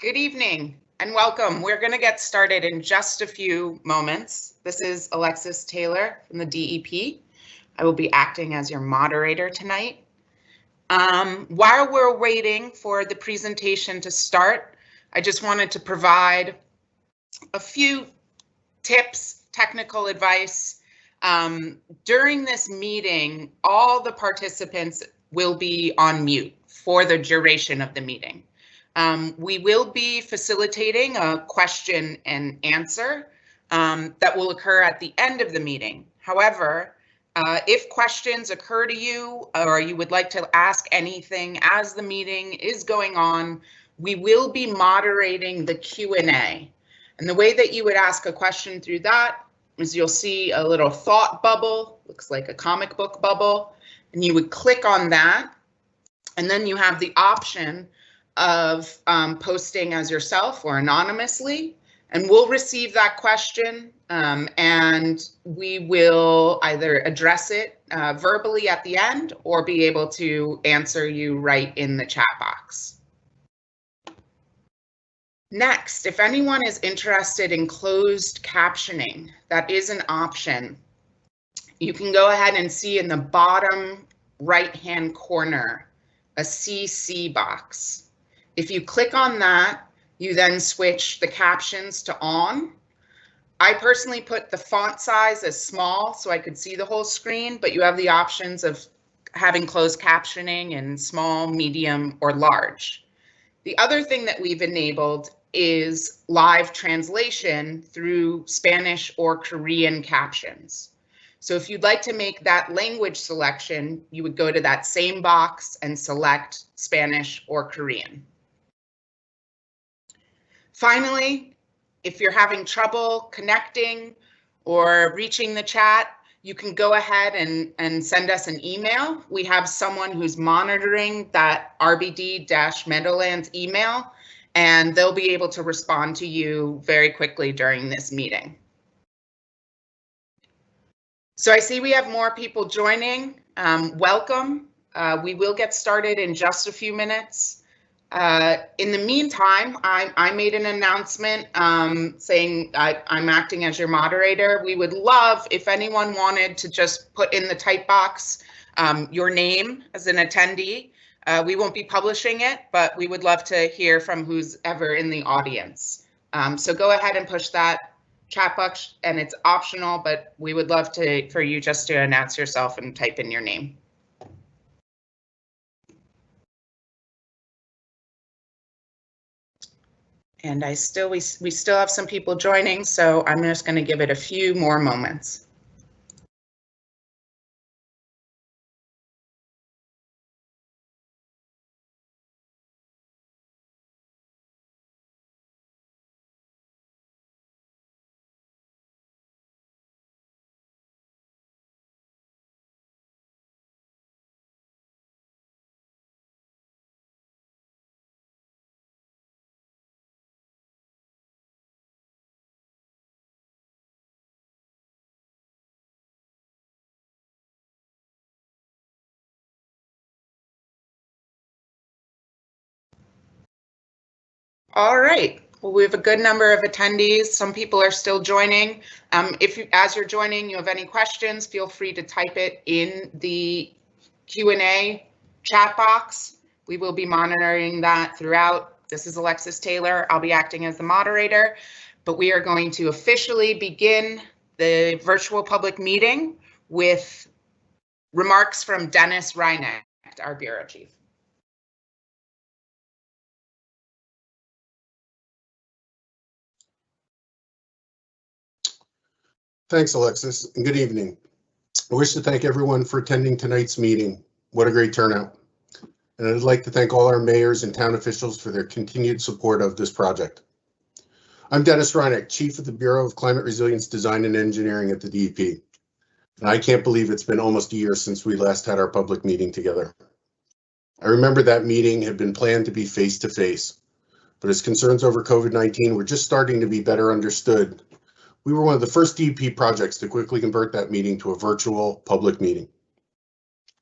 Good evening and welcome. We're going to get started in just a few moments. This is Alexis Taylor from the DEP. I will be acting as your moderator tonight. While we're waiting for the presentation to start, I just wanted to provide a few tips, technical advice. During this meeting, all the participants will be on mute for the duration of the meeting. We will be facilitating a question and answer that will occur at the end of the meeting. However, if questions occur to you or you would like to ask anything as the meeting is going on, we will be moderating the Q&A. And the way that you would ask a question through that is you'll see a little thought bubble, looks like a comic book bubble, and you would click on that. And then you have the option of posting as yourself or anonymously, and we'll receive that question and we will either address it verbally at the end or be able to answer you right in the chat box. Next, if anyone is interested in closed captioning, that is an option. You can go ahead and see in the bottom right-hand corner a CC box. If you click on that, you then switch the captions to on. I personally put the font size as small so I could see the whole screen, but you have the options of having closed captioning in small, medium, or large. The other thing that we've enabled is live translation through Spanish or Korean captions. So if you'd like to make that language selection, you would go to that same box and select Spanish or Korean. Finally, if you're having trouble connecting or reaching the chat, you can go ahead and send us an email. We have someone who's monitoring that RBD-Meadowlands email, and they'll be able to respond to you very quickly during this meeting. So I see we have more people joining. Welcome. We will get started in just a few minutes. In the meantime, I made an announcement saying I'm acting as your moderator. We would love if anyone wanted to just put in the type box your name as an attendee. We won't be publishing it, but we would love to hear from who's ever in the audience. So go ahead and push that chat box, and it's optional, but we would love for you just to announce yourself and type in your name. And we still have some people joining, so I'm just going to give it a few more moments. All right, well, we have a good number of attendees. Some people are still joining. As you're joining, you have any questions, feel free to type it in the Q&A chat box. We will be monitoring that throughout. This is Alexis Taylor. I'll be acting as the moderator, but we are going to officially begin the virtual public meeting with remarks from Reina, our bureau chief. Thanks, Alexis, and good evening. I wish to thank everyone for attending tonight's meeting. What a great turnout. And I'd like to thank all our mayors and town officials for their continued support of this project. I'm Dennis Reina, Chief of the Bureau of Climate Resilience Design and Engineering at the DEP. And I can't believe it's been almost a year since we last had our public meeting together. I remember that meeting had been planned to be face-to-face, but as concerns over COVID-19 were just starting to be better understood, we were one of the first DEP projects to quickly convert that meeting to a virtual public meeting.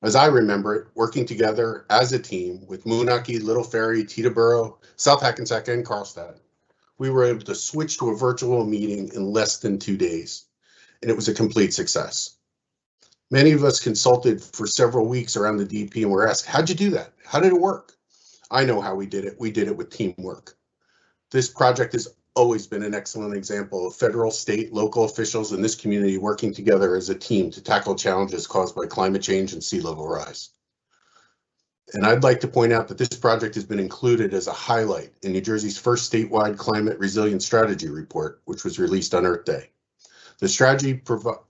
As I remember it, working together as a team with Moonachie, Little Ferry, Teterboro, South Hackensack, and Carlstadt, we were able to switch to a virtual meeting in less than 2 days, and it was a complete success. Many of us consulted for several weeks around the DP and were asked, how'd you do that? How did it work? I know how we did it. We did it with teamwork. This project has always been an excellent example of federal, state, local officials in this community working together as a team to tackle challenges caused by climate change and sea level rise. And I'd like to point out that this project has been included as a highlight in New Jersey's first statewide climate resilience strategy report, which was released on Earth Day. The strategy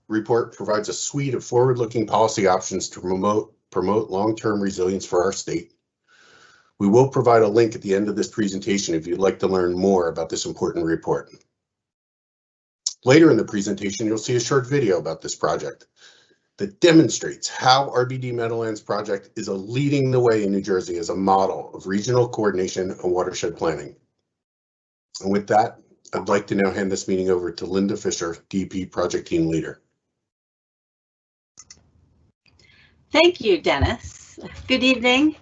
report provides a suite of forward-looking policy options to promote long-term resilience for our state. We will provide a link at the end of this presentation if you'd like to learn more about this important report. Later in the presentation, you'll see a short video about this project that demonstrates how RBD Meadowlands project is leading the way in New Jersey as a model of regional coordination and watershed planning. And with that, I'd like to now hand this meeting over to Linda Fisher, DP Project Team Leader. Thank you, Dennis. Good evening,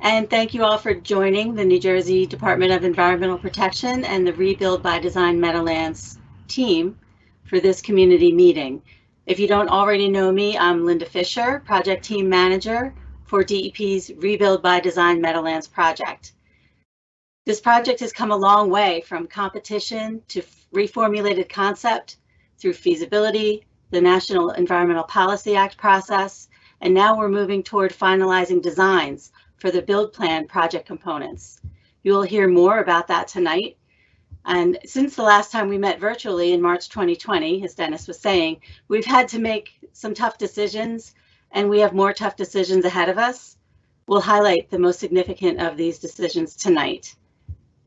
and thank you all for joining the New Jersey Department of Environmental Protection and the Rebuild by Design Meadowlands team for this community meeting. If you don't already know me, I'm Linda Fisher, Project Team Manager for DEP's Rebuild by Design Meadowlands project. This project has come a long way from competition to reformulated concept through feasibility, the National Environmental Policy Act process, and now we're moving toward finalizing designs for the build plan project components. You will hear more about that tonight. And since the last time we met virtually in March 2020, as Dennis was saying, we've had to make some tough decisions, and we have more tough decisions ahead of us. We'll highlight the most significant of these decisions tonight.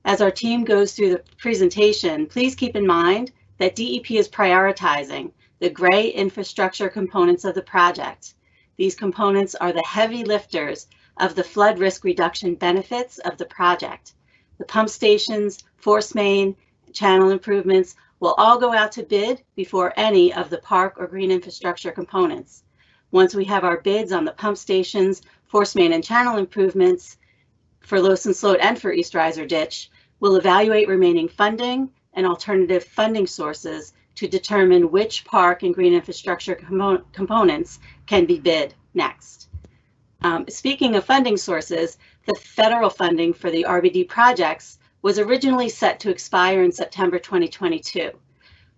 As our team goes through the presentation, please keep in mind that DEP is prioritizing the gray infrastructure components of the project. These components are the heavy lifters of the flood risk reduction benefits of the project. The pump stations, force main, channel improvements will all go out to bid before any of the park or green infrastructure components. Once we have our bids on the pump stations, force main and channel improvements for Lowson Sloat and for East Riser Ditch, we'll evaluate remaining funding and alternative funding sources to determine which park and green infrastructure components can be bid next. Speaking of funding sources, the federal funding for the RBD projects was originally set to expire in September 2022.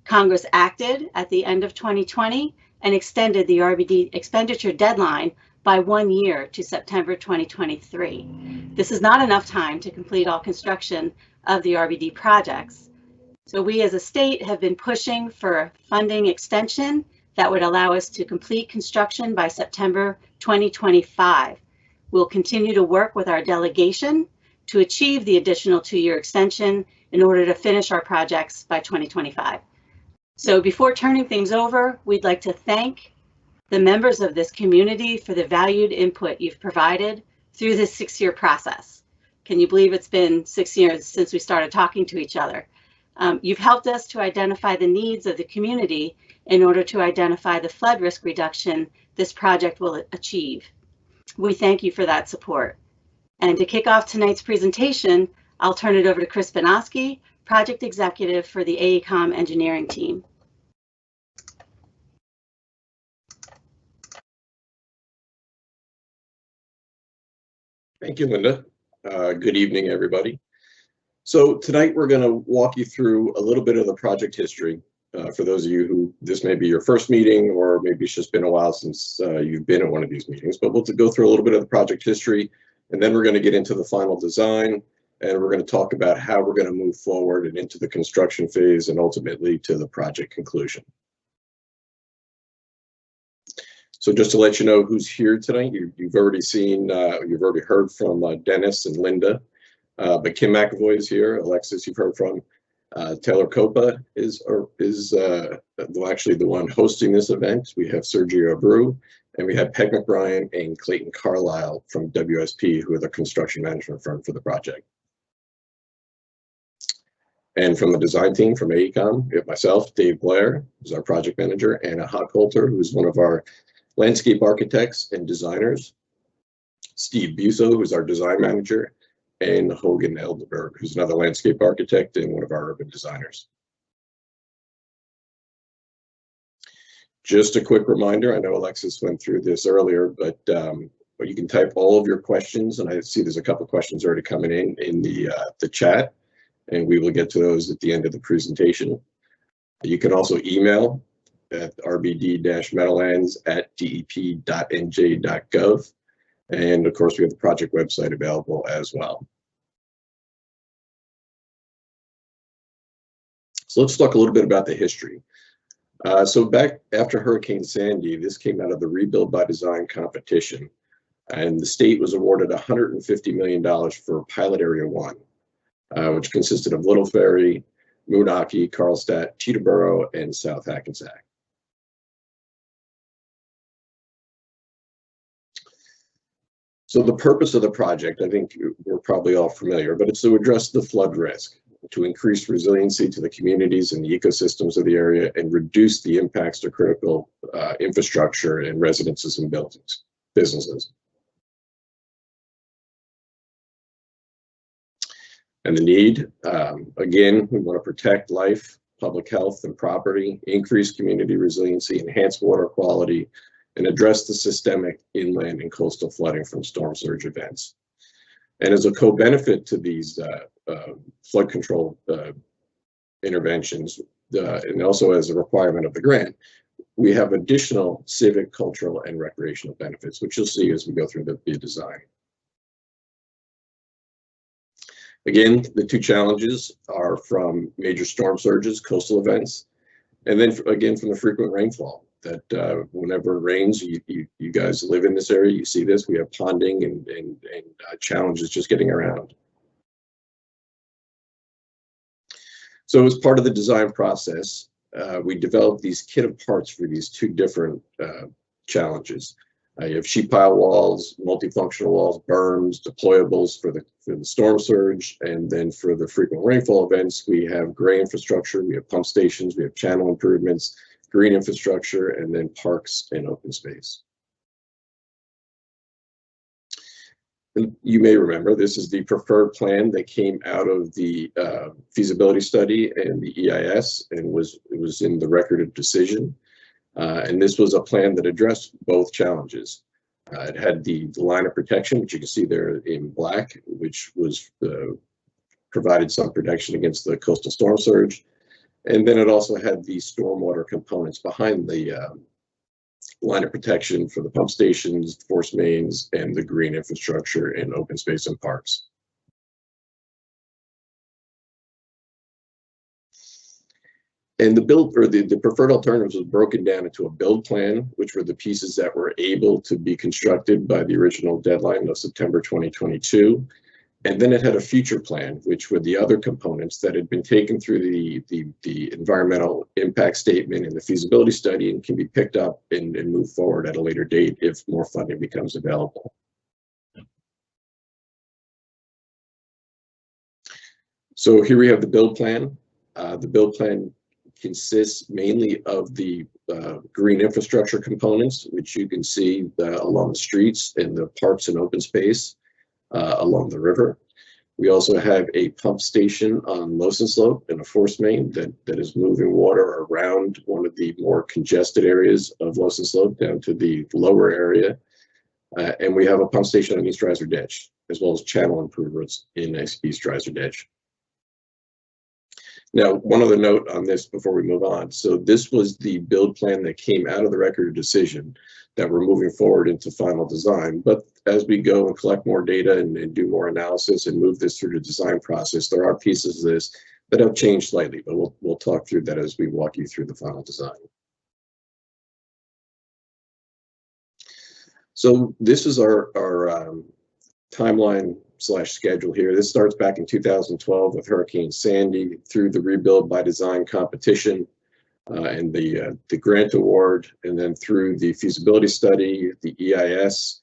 Congress acted at the end of 2020 and extended the RBD expenditure deadline by 1 year to September 2023. This is not enough time to complete all construction of the RBD projects. So we as a state have been pushing for a funding extension that would allow us to complete construction by September 2025. We'll continue to work with our delegation to achieve the additional 2-year extension in order to finish our projects by 2025. So before turning things over, we'd like to thank the members of this community for the valued input you've provided through this 6-year process. Can you believe it's been 6 years since we started talking to each other? You've helped us to identify the needs of the community in order to identify the flood risk reduction this project will achieve. We thank you for that support. And to kick off tonight's presentation, I'll turn it over to Chris Banoski, Project Executive for the AECOM engineering team. Thank you, Linda. Good evening, everybody. So tonight we're going to walk you through a little bit of the project history. For those of you who this may be your first meeting, or maybe it's just been a while since you've been at one of these meetings, but we'll go through a little bit of the project history, and then we're going to get into the final design, and we're going to talk about how we're going to move forward and into the construction phase and ultimately to the project conclusion. So just to let you know who's here tonight, you've already seen, you've already heard from Dennis and Linda, but Kim McAvoy is here. Alexis, you've heard from. Taylor Copa is actually the one hosting this event. We have Sergio Abreu, and we have Peg McBrien and Clayton Carlisle from WSP, who are the construction management firm for the project. And from the design team from AECOM, we have myself, Dave Blair, who's our project manager, Anna Hockholter, who's one of our landscape architects and designers, Steve Buso, who's our design manager, and Hogan Elderberg, who's another landscape architect and one of our urban designers. Just a quick reminder, I know Alexis went through this earlier, but you can type all of your questions, and I see there's a couple questions already coming in the chat, and we will get to those at the end of the presentation. You can also email at rbd-meadowlands@dep.nj.gov, and of course we have the project website available as well. So let's talk a little bit about the history. So back after Hurricane Sandy, this came out of the Rebuild by Design competition, and the state was awarded $150 million for Pilot Area 1, which consisted of Little Ferry, Moonachie, Carlstadt, Teterboro, and South Hackensack. So the purpose of the project, I think we're probably all familiar, but it's to address the flood risk, to increase resiliency to the communities and the ecosystems of the area, and reduce the impacts to critical infrastructure and residences and businesses. And the need, again, we want to protect life, public health, and property, increase community resiliency, enhance water quality, and address the systemic inland and coastal flooding from storm surge events. And as a co-benefit to these flood control interventions, and also as a requirement of the grant, we have additional civic, cultural, and recreational benefits, which you'll see as we go through the design. Again, the two challenges are from major storm surges, coastal events, and then again from the frequent rainfall. That whenever it rains, you guys live in this area, you see this, we have ponding and challenges just getting around. So as part of the design process, we developed these kit of parts for these two different challenges. You have sheet pile walls, multifunctional walls, berms, deployables for the storm surge, and then for the frequent rainfall events, we have gray infrastructure, we have pump stations, we have channel improvements, green infrastructure, and then parks and open space. And you may remember this is the preferred plan that came out of the feasibility study and the EIS, and it was in the record of decision. And this was a plan that addressed both challenges. It had the line of protection, which you can see there in black, which was provided some protection against the coastal storm surge. And then it also had the stormwater components behind the line of protection for the pump stations, force mains, and the green infrastructure and open space and parks. And the preferred alternatives was broken down into a build plan, which were the pieces that were able to be constructed by the original deadline of September 2022. And then it had a future plan, which were the other components that had been taken through the environmental impact statement and the feasibility study and can be picked up and move forward at a later date if more funding becomes available. So here we have the build plan. The build plan consists mainly of the green infrastructure components, which you can see along the streets and the parks and open space. Along the river. We also have a pump station on Lowson Slope and a force main that is moving water around one of the more congested areas of Lowson Slope down to the lower area. And we have a pump station on East Riser Ditch, as well as channel improvements in East Riser Ditch. Now, one other note on this before we move on. So this was the build plan that came out of the record of decision that we're moving forward into final design. But as we go and collect more data and do more analysis and move this through the design process, there are pieces of this that have changed slightly, but we'll talk through that as we walk you through the final design. So this is our timeline / schedule here. This starts back in 2012 with Hurricane Sandy through the Rebuild by Design competition and the grant award, and then through the feasibility study, the EIS,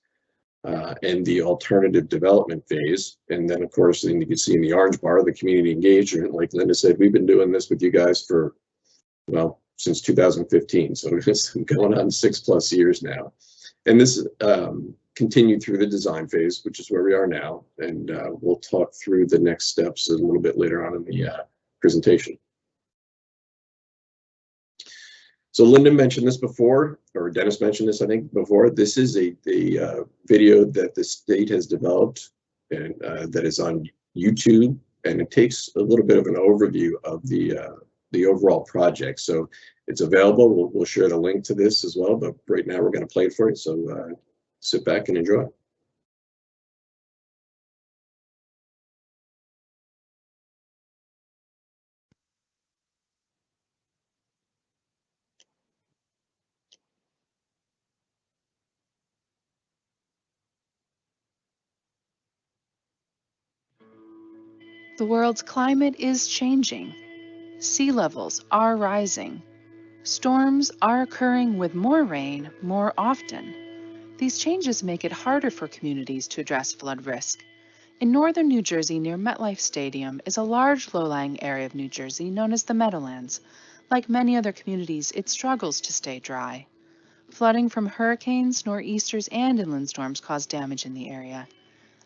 and the alternative development phase. And then, of course, you can see in the orange bar, the community engagement. Like Linda said, we've been doing this with you guys for, well, since 2015. So it's going on 6+ years now. And this continued through the design phase, which is where we are now. And we'll talk through the next steps a little bit later on in the presentation. So Linda mentioned this before, or Dennis mentioned this, I think, before. This is a video that the state has developed and that is on YouTube, and it takes a little bit of an overview of the overall project. So it's available. We'll share the link to this as well, but right now we're going to play it for you. So sit back and enjoy. The world's climate is changing. Sea levels are rising. Storms are occurring with more rain more often. These changes make it harder for communities to address flood risk. In northern New Jersey, near MetLife Stadium, is a large low-lying area of New Jersey known as the Meadowlands. Like many other communities, it struggles to stay dry. Flooding from hurricanes, nor'easters, and inland storms caused damage in the area.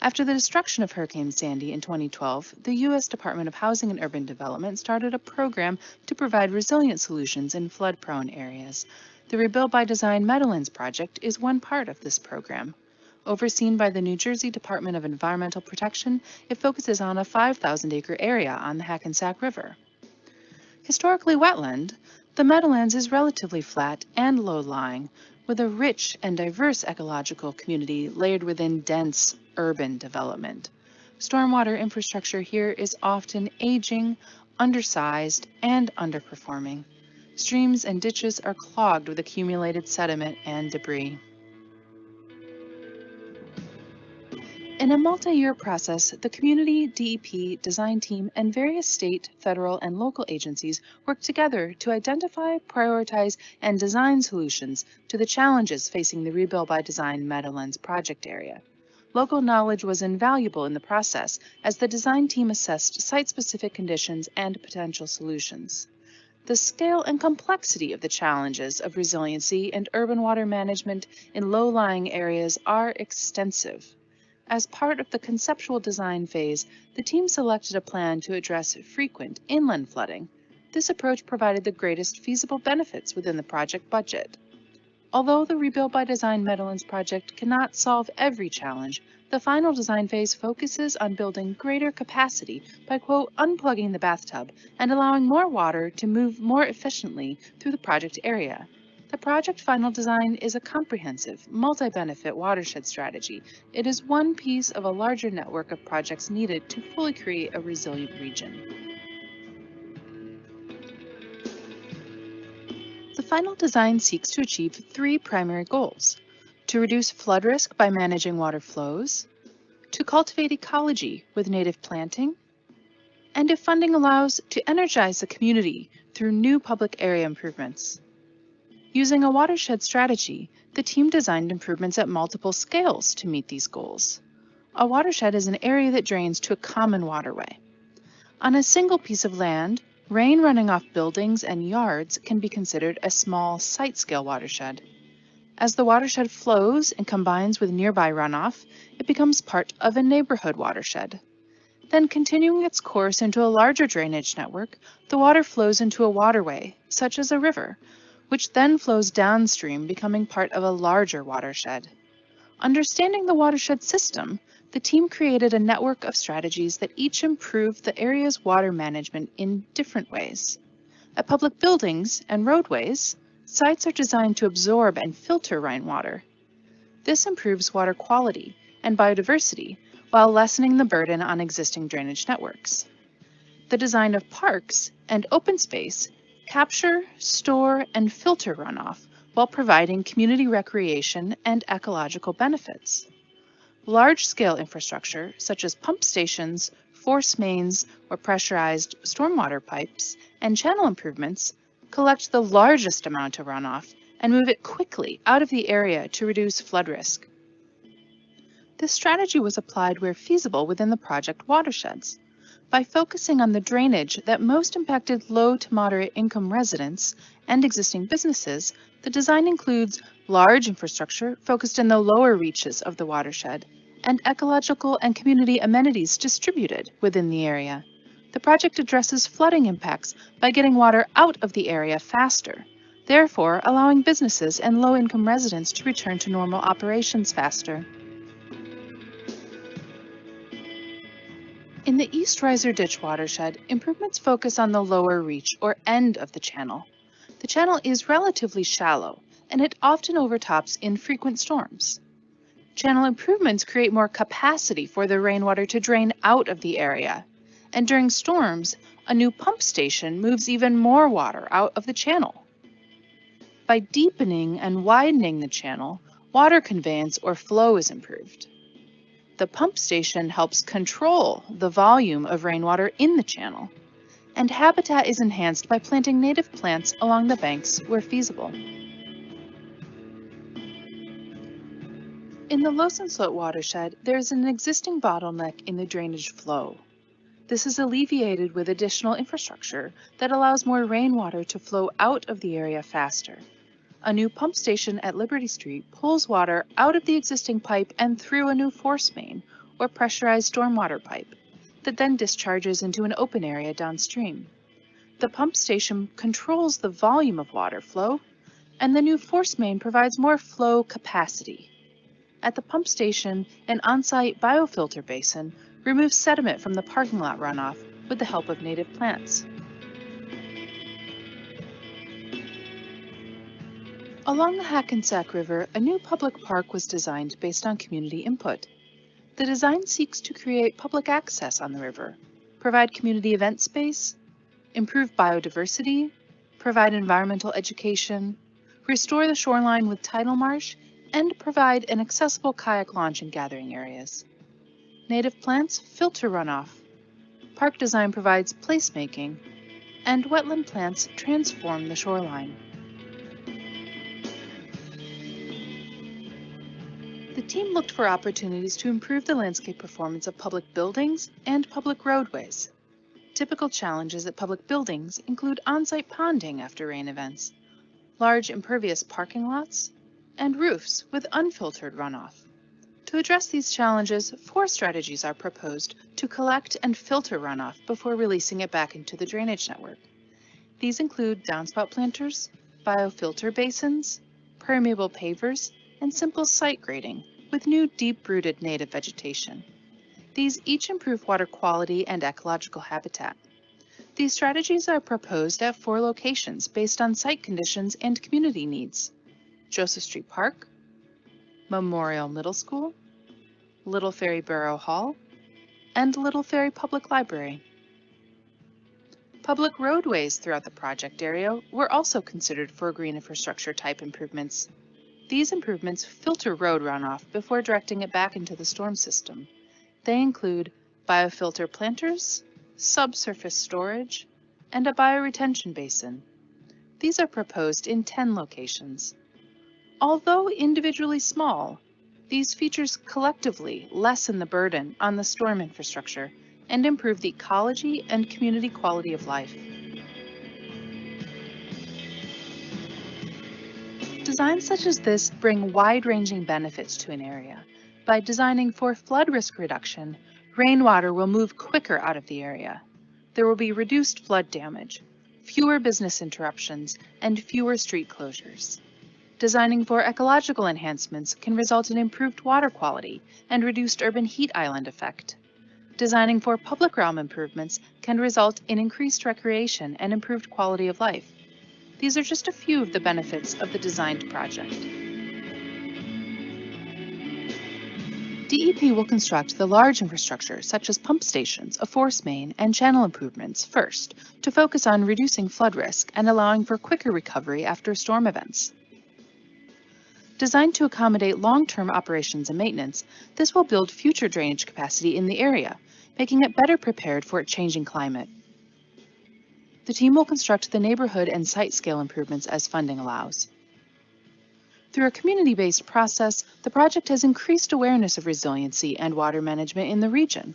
After the destruction of Hurricane Sandy in 2012, the U.S. Department of Housing and Urban Development started a program to provide resilient solutions in flood-prone areas. The Rebuild by Design Meadowlands project is one part of this program. Overseen by the New Jersey Department of Environmental Protection, it focuses on a 5,000-acre area on the Hackensack River. Historically wetland, the Meadowlands is relatively flat and low-lying, with a rich and diverse ecological community layered within dense urban development. Stormwater infrastructure here is often aging, undersized, and underperforming. Streams and ditches are clogged with accumulated sediment and debris. In a multi-year process, the community, DEP, design team, and various state, federal, and local agencies work together to identify, prioritize, and design solutions to the challenges facing the Rebuild by Design Meadowlands project area. Local knowledge was invaluable in the process as the design team assessed site-specific conditions and potential solutions. The scale and complexity of the challenges of resiliency and urban water management in low-lying areas are extensive. As part of the conceptual design phase, the team selected a plan to address frequent inland flooding. This approach provided the greatest feasible benefits within the project budget. Although the Rebuild by Design Meadowlands project cannot solve every challenge, the final design phase focuses on building greater capacity by, quote, unplugging the bathtub and allowing more water to move more efficiently through the project area. The project final design is a comprehensive, multi-benefit watershed strategy. It is one piece of a larger network of projects needed to fully create a resilient region. The final design seeks to achieve 3 primary goals: to reduce flood risk by managing water flows, to cultivate ecology with native planting, and if funding allows, to energize the community through new public area improvements. Using a watershed strategy, the team designed improvements at multiple scales to meet these goals. A watershed is an area that drains to a common waterway. On a single piece of land, rain running off buildings and yards can be considered a small site-scale watershed. As the watershed flows and combines with nearby runoff, it becomes part of a neighborhood watershed. Then, continuing its course into a larger drainage network, the water flows into a waterway, such as a river, which then flows downstream, becoming part of a larger watershed. Understanding the watershed system, the team created a network of strategies that each improved the area's water management in different ways. At public buildings and roadways, sites are designed to absorb and filter rainwater. This improves water quality and biodiversity while lessening the burden on existing drainage networks. The design of parks and open space capture, store, and filter runoff while providing community recreation and ecological benefits. Large-scale infrastructure, such as pump stations, force mains, or pressurized stormwater pipes, and channel improvements, collect the largest amount of runoff and move it quickly out of the area to reduce flood risk. This strategy was applied where feasible within the project watersheds. By focusing on the drainage that most impacted low to moderate income residents and existing businesses, the design includes large infrastructure focused in the lower reaches of the watershed and ecological and community amenities distributed within the area. The project addresses flooding impacts by getting water out of the area faster, therefore allowing businesses and low-income residents to return to normal operations faster. In the East Riser Ditch watershed, improvements focus on the lower reach or end of the channel. The channel is relatively shallow, and it often overtops infrequent storms. Channel improvements create more capacity for the rainwater to drain out of the area, and during storms, a new pump station moves even more water out of the channel. By deepening and widening the channel, water conveyance or flow is improved. The pump station helps control the volume of rainwater in the channel, and habitat is enhanced by planting native plants along the banks where feasible. In the Losen-Sloat watershed, there is an existing bottleneck in the drainage flow. This is alleviated with additional infrastructure that allows more rainwater to flow out of the area faster. A new pump station at Liberty Street pulls water out of the existing pipe and through a new force main, or pressurized stormwater pipe, that then discharges into an open area downstream. The pump station controls the volume of water flow, and the new force main provides more flow capacity. At the pump station, an on-site biofilter basin removes sediment from the parking lot runoff with the help of native plants. Along the Hackensack River, a new public park was designed based on community input. The design seeks to create public access on the river, provide community event space, improve biodiversity, provide environmental education, restore the shoreline with tidal marsh, and provide an accessible kayak launch and gathering areas. Native plants filter runoff. Park design provides placemaking, and wetland plants transform the shoreline. The team looked for opportunities to improve the landscape performance of public buildings and public roadways. Typical challenges at public buildings include on-site ponding after rain events, large impervious parking lots, and roofs with unfiltered runoff. To address these challenges, 4 strategies are proposed to collect and filter runoff before releasing it back into the drainage network. These include downspout planters, biofilter basins, permeable pavers, and simple site grading with new deep-rooted native vegetation. These each improve water quality and ecological habitat. These strategies are proposed at 4 locations based on site conditions and community needs: Joseph Street Park, Memorial Middle School, Little Ferry Borough Hall, and Little Ferry Public Library. Public roadways throughout the project area were also considered for green infrastructure type improvements. These improvements filter road runoff before directing it back into the storm system. They include biofilter planters, subsurface storage, and a bioretention basin. These are proposed in 10 locations. Although individually small, these features collectively lessen the burden on the storm infrastructure and improve the ecology and community quality of life. Designs such as this bring wide-ranging benefits to an area. By designing for flood risk reduction, rainwater will move quicker out of the area. There will be reduced flood damage, fewer business interruptions, and fewer street closures. Designing for ecological enhancements can result in improved water quality and reduced urban heat island effect. Designing for public realm improvements can result in increased recreation and improved quality of life. These are just a few of the benefits of the designed project. DEP will construct the large infrastructure such as pump stations, a force main, and channel improvements first to focus on reducing flood risk and allowing for quicker recovery after storm events. Designed to accommodate long-term operations and maintenance, this will build future drainage capacity in the area, making it better prepared for a changing climate. The team will construct the neighborhood and site scale improvements as funding allows. Through a community-based process, the project has increased awareness of resiliency and water management in the region.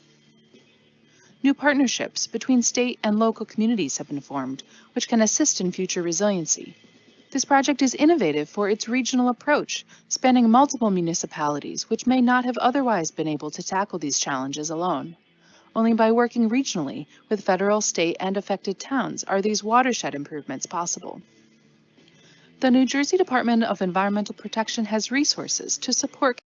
New partnerships between state and local communities have been formed, which can assist in future resiliency. This project is innovative for its regional approach, spanning multiple municipalities, which may not have otherwise been able to tackle these challenges alone. Only by working regionally with federal, state, and affected towns are these watershed improvements possible. The New Jersey Department of Environmental Protection has resources to support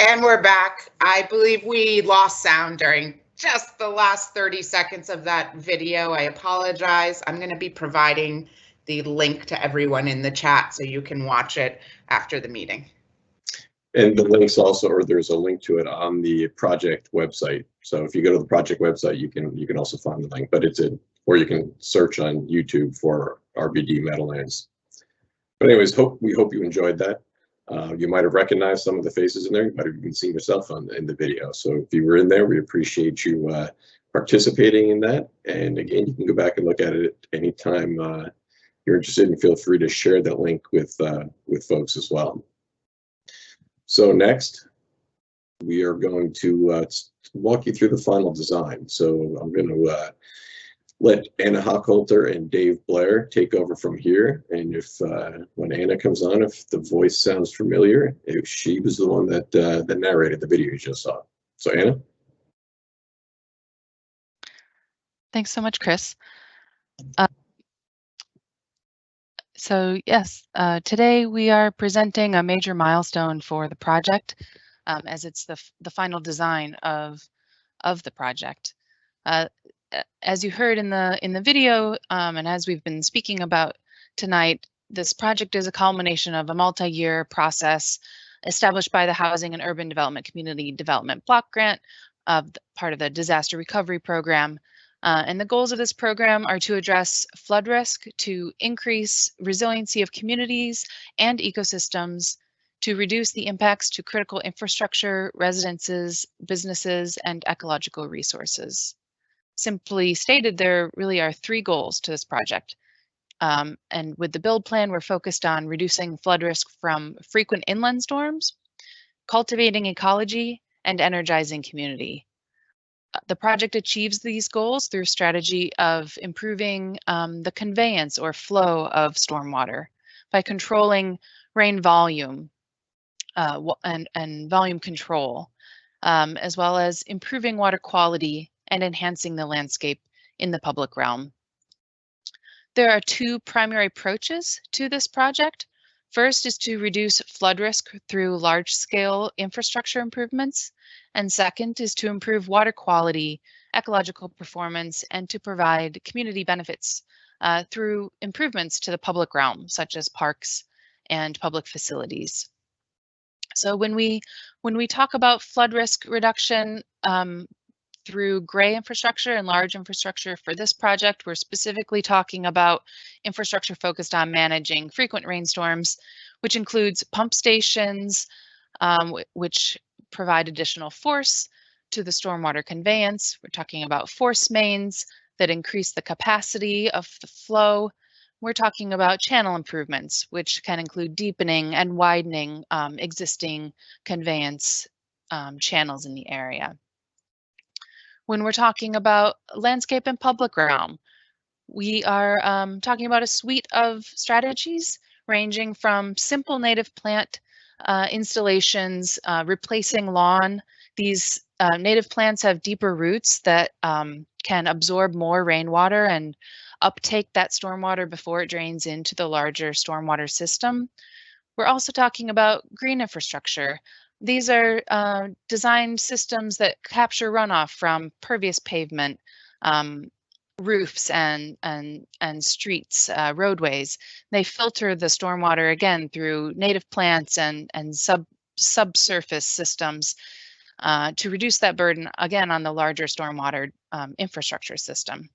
And we're back. I believe we lost sound during just the last 30 seconds of that video. I apologize. I'm going to be providing the link to everyone in the chat so you can watch it after the meeting. And the links also, or there's a link to it on the project website. So if you go to the project website, you can also find the link, but or you can search on YouTube for RBD Meadowlands. But anyways, we hope you enjoyed that. You might have recognized some of the faces in there. You might have even seen yourself in the video. So if you were in there, we appreciate you participating in that. And again, you can go back and look at it anytime you're interested, and feel free to share that link with folks as well. So next, we are going to walk you through the final design. So I'm going to let Anna Hochholter and Dave Blair take over from here. And if when Anna comes on, if the voice sounds familiar, if she was the one that narrated the video you just saw. So Anna. Thanks so much, Chris. So yes, today we are presenting a major milestone for the project, as it's the final design of the project. As you heard in the video, and as we've been speaking about tonight, this project is a culmination of a multi-year process established by the Housing and Urban Development Community Development Block Grant, part of the Disaster Recovery Program. And the goals of this program are to address flood risk, to increase resiliency of communities and ecosystems, to reduce the impacts to critical infrastructure, residences, businesses, and ecological resources. Simply stated, there really are three goals to this project. And with the build plan, we're focused on reducing flood risk from frequent inland storms, cultivating ecology, and energizing community. The project achieves these goals through strategy of improving the conveyance or flow of stormwater by controlling rain volume and volume control, as well as improving water quality and enhancing the landscape in the public realm. There are two primary approaches to this project. First is to reduce flood risk through large-scale infrastructure improvements, and second is to improve water quality, ecological performance, and to provide community benefits through improvements to the public realm, such as parks and public facilities. So when we talk about flood risk reduction through gray infrastructure and large infrastructure for this project, we're specifically talking about infrastructure focused on managing frequent rainstorms, which includes pump stations, which provide additional force to the stormwater conveyance. We're talking about force mains that increase the capacity of the flow. We're talking about channel improvements, which can include deepening and widening existing conveyance channels in the area. When we're talking about landscape and public realm, we are talking about a suite of strategies ranging from simple native plant installations, replacing lawn These native plants have deeper roots that can absorb more rainwater and uptake that stormwater before it drains into the larger stormwater system. We're also talking about green infrastructure. These are designed systems that capture runoff from pervious pavement, roofs and streets, roadways. They filter the stormwater again through native plants and subsurface systems to reduce that burden again on the larger stormwater infrastructure system.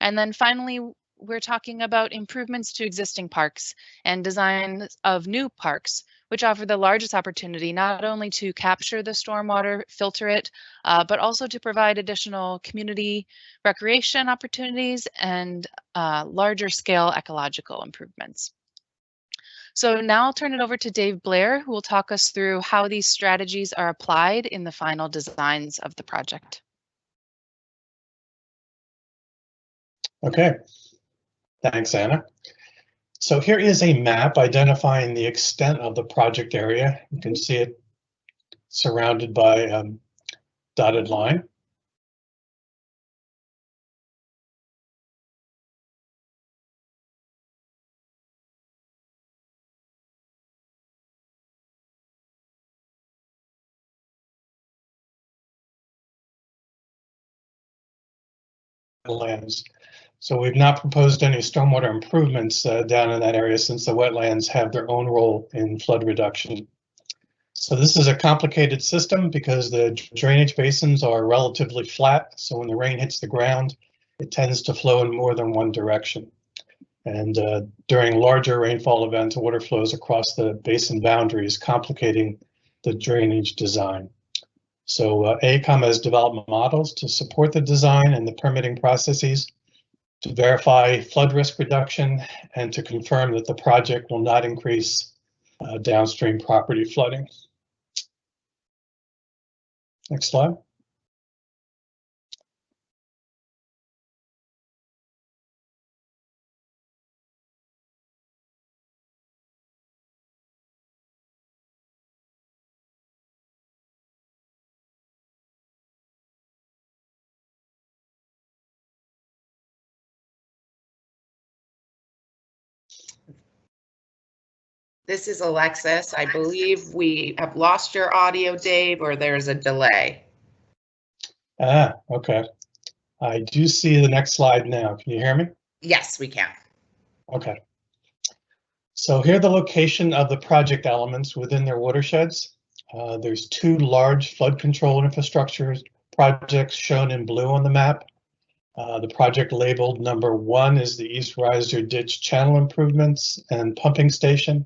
And then finally, we're talking about improvements to existing parks and design of new parks, which offer the largest opportunity not only to capture the stormwater, filter it, but also to provide additional community recreation opportunities and larger scale ecological improvements. So now I'll turn it over to Dave Blair, who will talk us through how these strategies are applied in the final designs of the project. Okay, thanks, Anna. So here is a map identifying the extent of the project area. You can see it surrounded by dotted line. Wetlands. So we've not proposed any stormwater improvements down in that area since the wetlands have their own role in flood reduction. So this is a complicated system because the drainage basins are relatively flat. So when the rain hits the ground, it tends to flow in more than one direction. And during larger rainfall events, water flows across the basin boundaries, complicating the drainage design. So AECOM has developed models to support the design and the permitting processes, to verify flood risk reduction, and to confirm that the project will not increase downstream property flooding. Next slide. This is Alexis. I believe we have lost your audio, Dave, or there's a delay. Ah, okay. I do see the next slide now. Can you hear me? Yes, we can. Okay. So here are the location of the project elements within their watersheds. There's two large flood control infrastructure projects shown in blue on the map. The project labeled number 1 is the East Riser Ditch Channel Improvements and Pumping Station,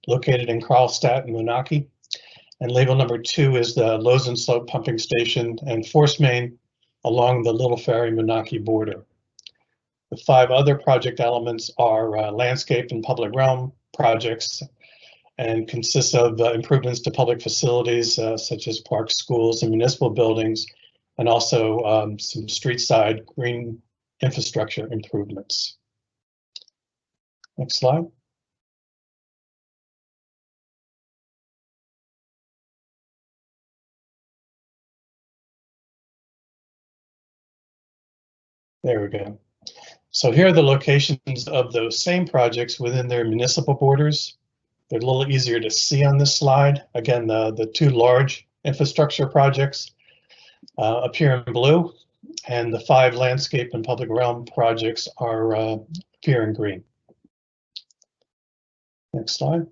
located in Karlstadt and Moonachie. And label number 2 is the Lozen Slope Pumping Station and Force Main along the Little Ferry Moonachie border. The 5 other project elements are landscape and public realm projects and consists of improvements to public facilities such as parks, schools, and municipal buildings, and also some street side green infrastructure improvements. Next slide. There we go. So here are the locations of those same projects within their municipal borders. They're a little easier to see on this slide. Again, the 2 large infrastructure projects appear in blue, and the 5 landscape and public realm projects are appear in green. Next slide.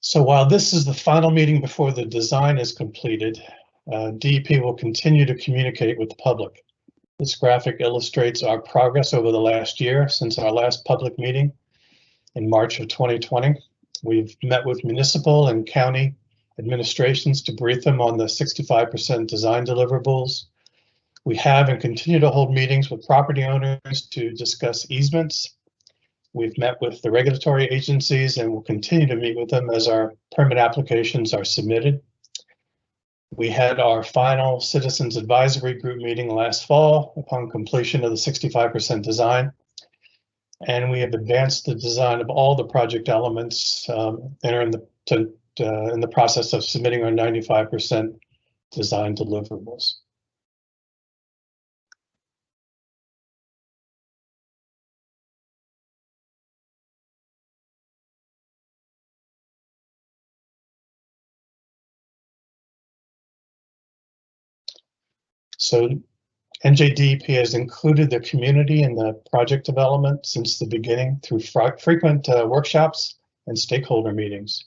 So while this is the final meeting before the design is completed, DEP will continue to communicate with the public. This graphic illustrates our progress over the last year since our last public meeting in March of 2020. We've met with municipal and county administrations to brief them on the 65% design deliverables. We have and continue to hold meetings with property owners to discuss easements. We've met with the regulatory agencies and will continue to meet with them as our permit applications are submitted. We had our final Citizens Advisory Group meeting last fall upon completion of the 65% design. And we have advanced the design of all the project elements and are in the process of submitting our 95% design deliverables. So NJDEP has included the community in the project development since the beginning through frequent workshops and stakeholder meetings.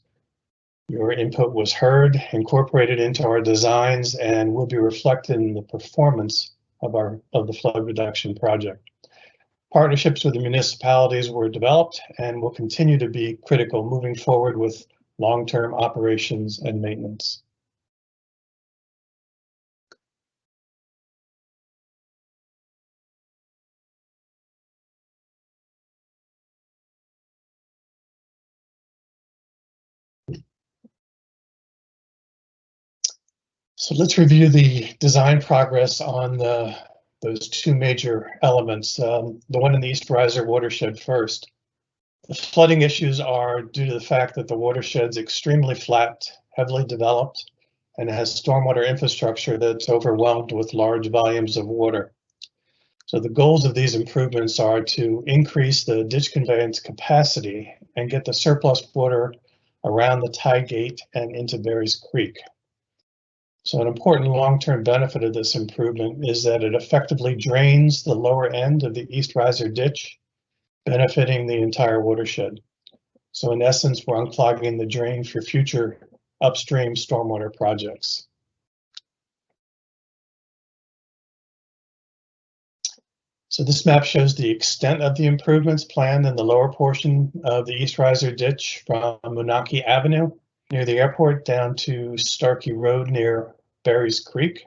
Your input was heard, incorporated into our designs, and will be reflected in the performance of the flood reduction project. Partnerships with the municipalities were developed and will continue to be critical moving forward with long-term operations and maintenance. So let's review the design progress on those two major elements. The one in the East Riser watershed first. The flooding issues are due to the fact that the watershed's extremely flat, heavily developed, and has stormwater infrastructure that's overwhelmed with large volumes of water. So the goals of these improvements are to increase the ditch conveyance capacity and get the surplus water around the tide gate and into Berry's Creek. So an important long-term benefit of this improvement is that it effectively drains the lower end of the East Riser ditch, benefiting the entire watershed. So in essence, we're unclogging the drain for future upstream stormwater projects. So this map shows the extent of the improvements planned in the lower portion of the East Riser ditch from Moonachie Avenue near the airport down to Starkey Road near Berry's Creek.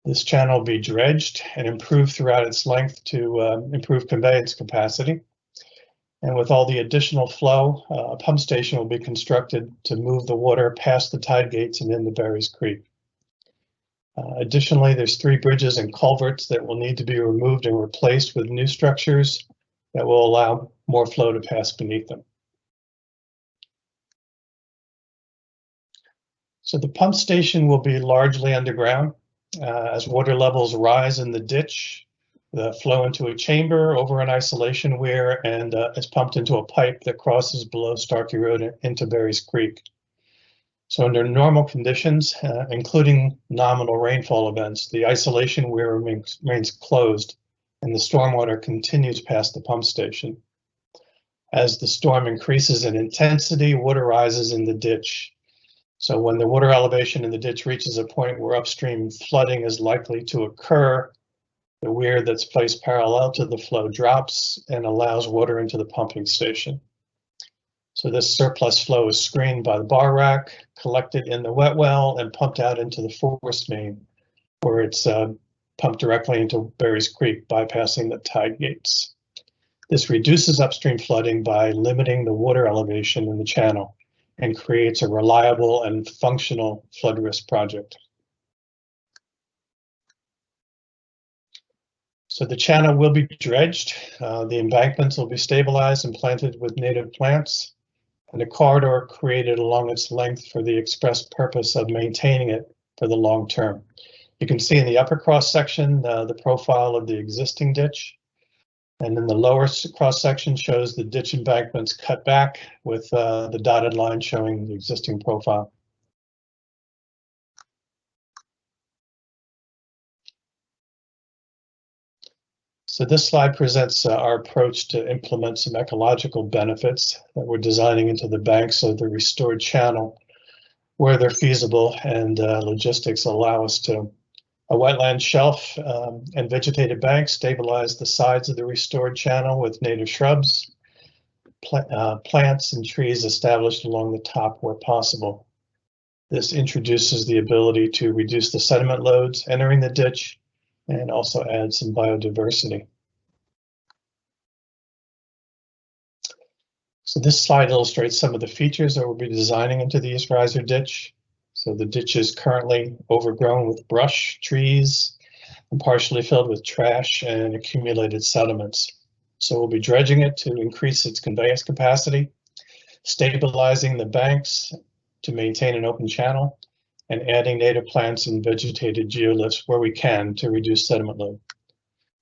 This channel will be dredged and improved throughout its length to improve conveyance capacity. And with all the additional flow, a pump station will be constructed to move the water past the tide gates and into Berry's Creek. Additionally, there's 3 bridges and culverts that will need to be removed and replaced with new structures that will allow more flow to pass beneath them. So the pump station will be largely underground. As water levels rise in the ditch, the flow into a chamber over an isolation weir and is pumped into a pipe that crosses below Starkey Road into Berry's Creek. So under normal conditions, including nominal rainfall events, the isolation weir remains closed and the stormwater continues past the pump station. As the storm increases in intensity, water rises in the ditch. So when the water elevation in the ditch reaches a point where upstream flooding is likely to occur, the weir that's placed parallel to the flow drops and allows water into the pumping station. So this surplus flow is screened by the bar rack, collected in the wet well, and pumped out into the forest main, where it's pumped directly into Berry's Creek, bypassing the tide gates. This reduces upstream flooding by limiting the water elevation in the channel and creates a reliable and functional flood risk project. So the channel will be dredged, the embankments will be stabilized and planted with native plants, and a corridor created along its length for the express purpose of maintaining it for the long term. You can see in the upper cross section the profile of the existing ditch, and then the lower cross section shows the ditch embankments cut back with the dotted line showing the existing profile. So this slide presents our approach to implement some ecological benefits that we're designing into the banks of the restored channel where they're feasible and logistics allow us to. A wetland shelf and vegetated banks stabilize the sides of the restored channel with native shrubs, plants and trees established along the top where possible. This introduces the ability to reduce the sediment loads entering the ditch and also add some biodiversity. So this slide illustrates some of the features that we'll be designing into the East Riser ditch. So the ditch is currently overgrown with brush, trees, and partially filled with trash and accumulated sediments. So we'll be dredging it to increase its conveyance capacity, stabilizing the banks to maintain an open channel, and adding native plants and vegetated geolifts where we can to reduce sediment load.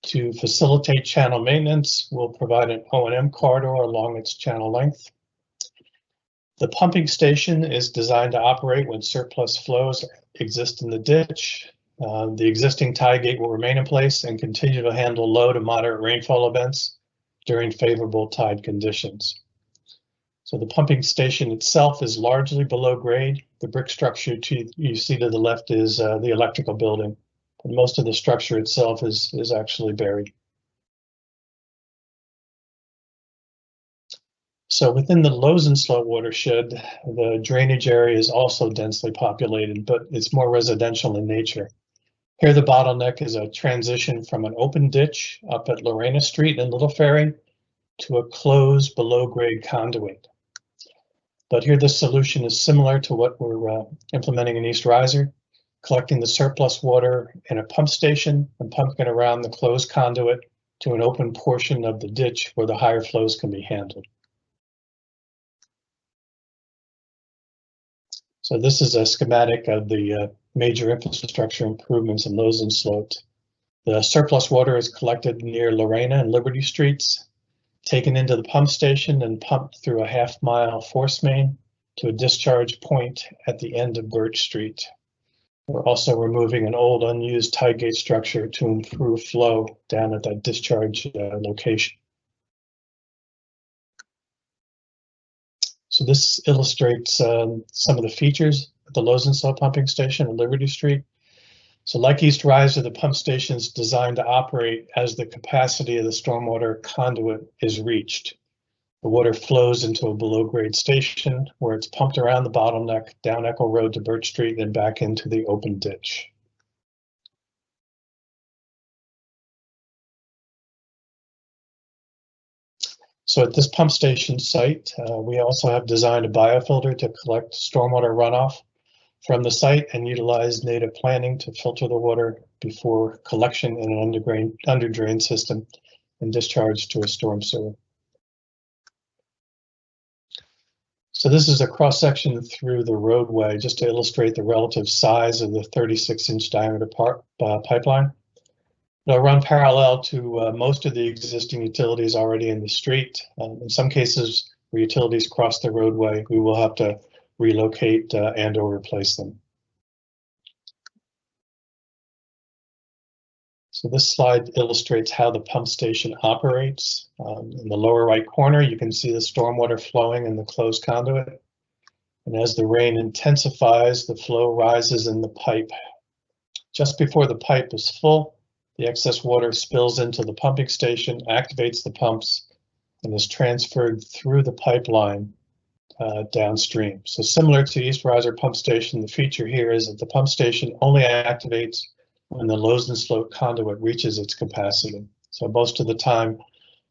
To facilitate channel maintenance, we'll provide an O&M corridor along its channel length. The pumping station is designed to operate when surplus flows exist in the ditch. The existing tie gate will remain in place and continue to handle low to moderate rainfall events during favorable tide conditions. So the pumping station itself is largely below grade. The brick structure you see to the left is the electrical building. But most of the structure itself is actually buried. So within the Losenslow watershed, the drainage area is also densely populated, but it's more residential in nature. Here the bottleneck is a transition from an open ditch up at Reina Street in Little Ferry to a closed below grade conduit. But here the solution is similar to what we're implementing in East Riser, collecting the surplus water in a pump station and pumping it around the closed conduit to an open portion of the ditch where the higher flows can be handled. So this is a schematic of the major infrastructure improvements in Losenslow. The surplus water is collected near Reina and Liberty Streets, taken into the pump station and pumped through a half-mile force main to a discharge point at the end of Birch Street. We're also removing an old unused tie gate structure to improve flow down at that discharge location. So this illustrates some of the features of the Losenslow pumping station at Liberty Street. So like East Riser, the pump station is designed to operate as the capacity of the stormwater conduit is reached. The water flows into a below grade station where it's pumped around the bottleneck, down Echo Road to Birch Street, and back into the open ditch. So at this pump station site, we also have designed a biofilter to collect stormwater runoff from the site and utilize native planting to filter the water before collection in an underdrain system and discharge to a storm sewer. So this is a cross section through the roadway just to illustrate the relative size of the 36-inch diameter pipeline. It'll run parallel to most of the existing utilities already in the street. In some cases where utilities cross the roadway, we will have to relocate and or replace them. So this slide illustrates how the pump station operates. In the lower right corner, you can see the stormwater flowing in the closed conduit. And as the rain intensifies, the flow rises in the pipe. Just before the pipe is full, the excess water spills into the pumping station, activates the pumps, and is transferred through the pipeline downstream. So similar to East Riser pump station, the feature here is that the pump station only activates when the Losenslow conduit reaches its capacity. So most of the time,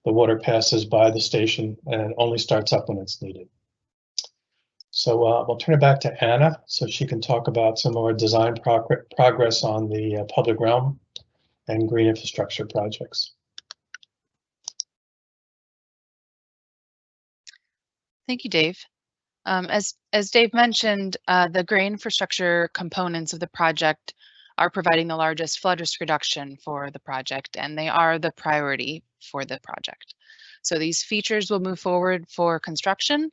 the water passes by the station and it only starts up when it's needed. So I'll turn it back to Anna so she can talk about some of our design progress on the public realm and green infrastructure projects. Thank you, Dave. As Dave mentioned, the green infrastructure components of the project are providing the largest flood risk reduction for the project, and they are the priority for the project. So these features will move forward for construction,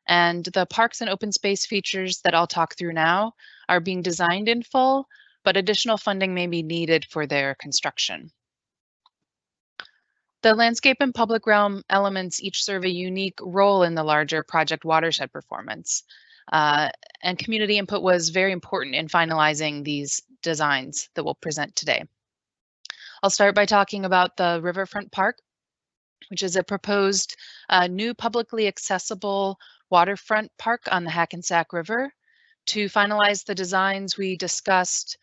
and the parks and open space features that I'll talk through now are being designed in full, but additional funding may be needed for their construction. The landscape and public realm elements each serve a unique role in the larger project watershed performance. And community input was very important in finalizing these designs that we'll present today. I'll start by talking about the Riverfront Park, which is a proposed new publicly accessible waterfront park on the Hackensack River. To finalize the designs, we discussed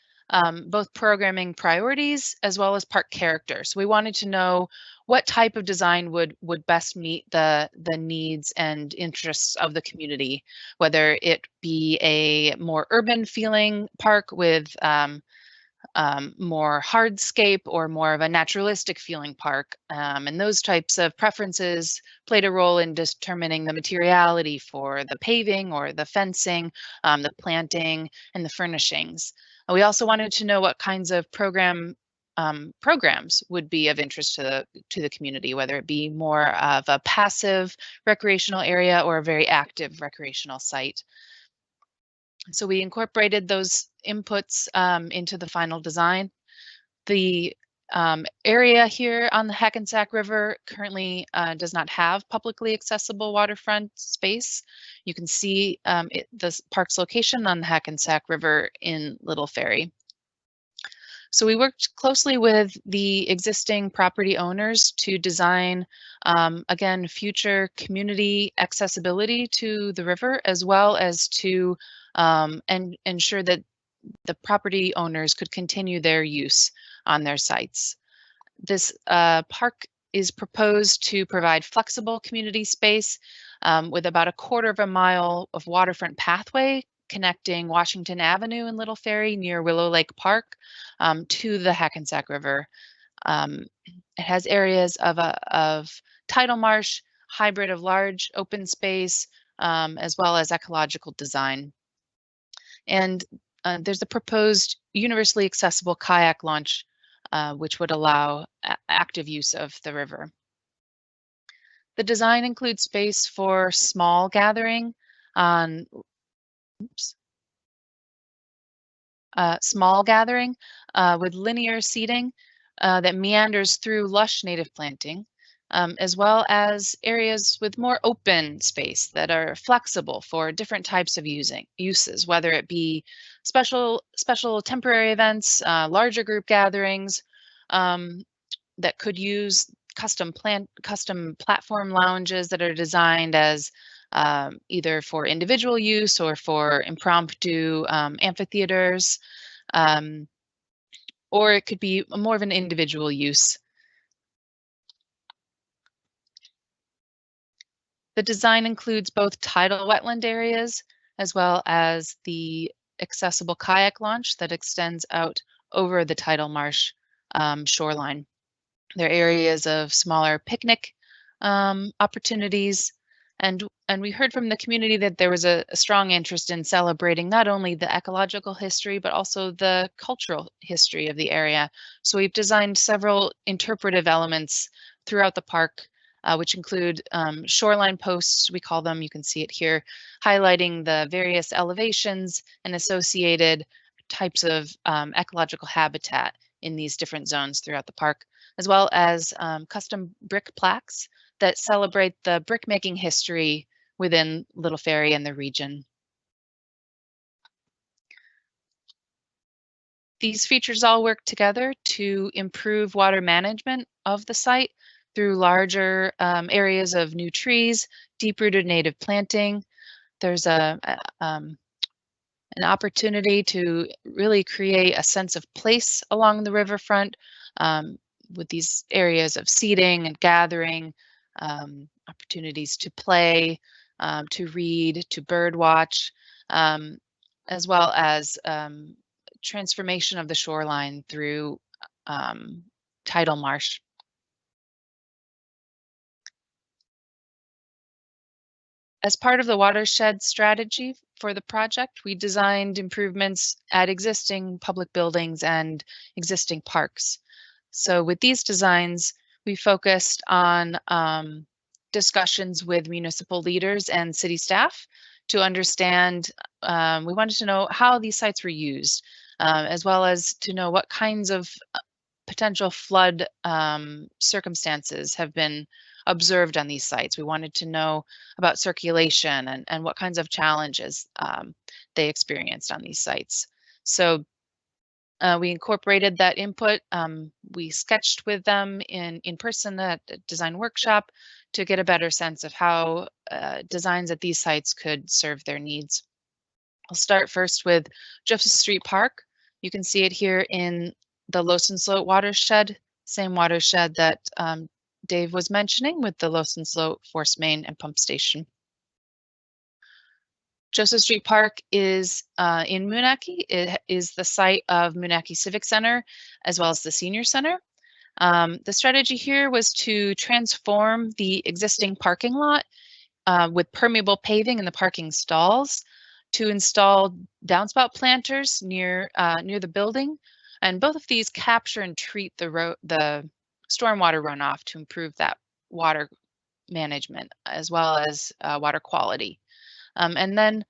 both programming priorities as well as park character. So we wanted to know what type of design would best meet the needs and interests of the community, whether it be a more urban feeling park with more hardscape or more of a naturalistic feeling park. And those types of preferences played a role in determining the materiality for the paving or the fencing, the planting, and the furnishings. We also wanted to know what kinds of programs would be of interest to the community, whether it be more of a passive recreational area or a very active recreational site. So we incorporated those inputs into the final design. The area here on the Hackensack River currently does not have publicly accessible waterfront space. You can see the park's location on the Hackensack River in Little Ferry. So we worked closely with the existing property owners to design, again, future community accessibility to the river, as well as to and ensure that the property owners could continue their use on their sites. This park is proposed to provide flexible community space with about 1/4 mile of waterfront pathway connecting Washington Avenue in Little Ferry near Willow Lake Park to the Hackensack River. It has areas of tidal marsh, hybrid of large open space, as well as ecological design. And there's a proposed universally accessible kayak launch, which would allow active use of the river. The design includes space for small gathering on with linear seating that meanders through lush native planting, as well as areas with more open space that are flexible for different types of uses, whether it be special temporary events, larger group gatherings that could use custom platform lounges that are designed as either for individual use or for impromptu amphitheaters, or it could be more of an individual use. The design includes both tidal wetland areas as well as the accessible kayak launch that extends out over the tidal marsh shoreline. There are areas of smaller picnic opportunities, and we heard from the community that there was a strong interest in celebrating not only the ecological history, but also the cultural history of the area. So we've designed several interpretive elements throughout the park, which include shoreline posts, we call them, you can see it here, highlighting the various elevations and associated types of ecological habitat in these different zones throughout the park, as well as custom brick plaques that celebrate the brick making history within Little Ferry and the region. These features all work together to improve water management of the site through larger areas of new trees, deep-rooted native planting. There's an opportunity to really create a sense of place along the riverfront with these areas of seating and gathering, opportunities to play, to read, to bird watch, as well as transformation of the shoreline through tidal marsh. As part of the watershed strategy for the project, we designed improvements at existing public buildings and existing parks. So with these designs, we focused on discussions with municipal leaders and city staff to understand, we wanted to know how these sites were used, as well as to know what kinds of potential flood circumstances have been observed on these sites. We wanted to know about circulation and what kinds of challenges they experienced on these sites. So we incorporated that input. We sketched with them in person at a design workshop to get a better sense of how designs at these sites could serve their needs. I'll start first with Jefferson Street Park. You can see it here in the Loson Sloat watershed, same watershed that Dave was mentioning with the Loson Sloat force main and pump station. Joseph Street Park is in Moonachie. It is the site of Moonachie Civic Center, as well as the Senior Center. The strategy here was to transform the existing parking lot with permeable paving in the parking stalls to install downspout planters near the building. And both of these capture and treat the stormwater runoff to improve that water management as well as water quality. And then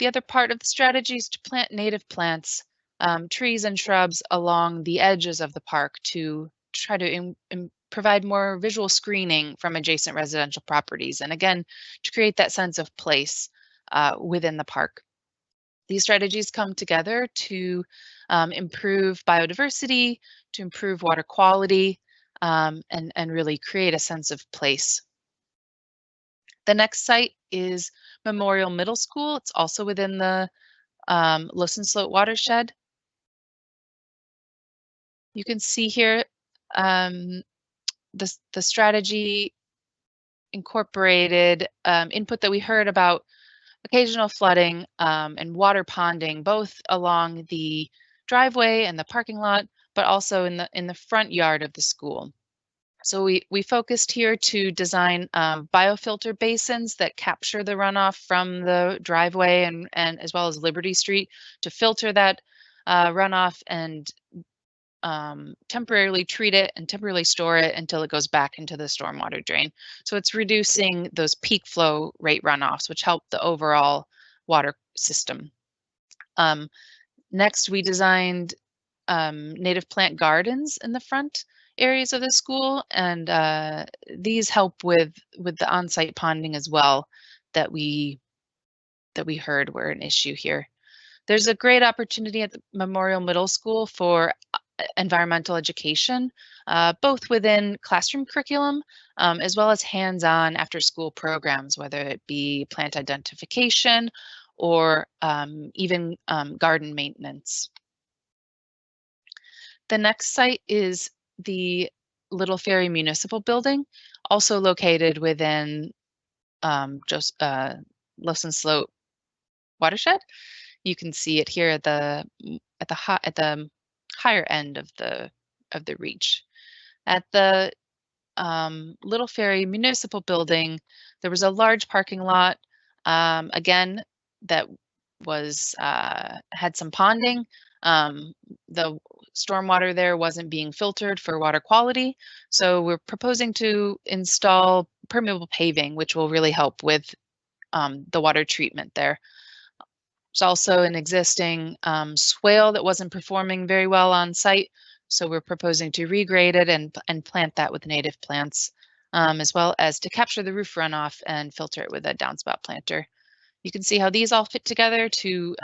the other part of the strategy is to plant native plants, trees and shrubs along the edges of the park to try to provide more visual screening from adjacent residential properties. And again, to create that sense of place within the park. These strategies come together to improve biodiversity, to improve water quality, and really create a sense of place. The next site is Memorial Middle School. It's also within the Lossen Sloat watershed. You can see here the strategy incorporated input that we heard about occasional flooding and water ponding, both along the driveway and the parking lot, but also in the front yard of the school. So we focused here to design biofilter basins that capture the runoff from the driveway and as well as Liberty Street to filter that runoff and temporarily treat it and temporarily store it until it goes back into the stormwater drain. So it's reducing those peak flow rate runoffs, which help the overall water system. Next, we designed native plant gardens in the front areas of the school, and these help with the on-site ponding as well that we heard were an issue here. There's a great opportunity at the Memorial Middle School for environmental education, both within classroom curriculum as well as hands-on after-school programs, whether it be plant identification or even garden maintenance. The next site is the Little Ferry Municipal Building, also located within Lossen Sloat watershed. You can see it here at the higher end of the reach. At the Little Ferry Municipal Building, there was a large parking lot, again, that was had some ponding. The stormwater there wasn't being filtered for water quality, so we're proposing to install permeable paving, which will really help with the water treatment there. There's also an existing swale that wasn't performing very well on site, so we're proposing to regrade it and plant that with native plants, as well as to capture the roof runoff and filter it with a downspout planter. You can see how these all fit together to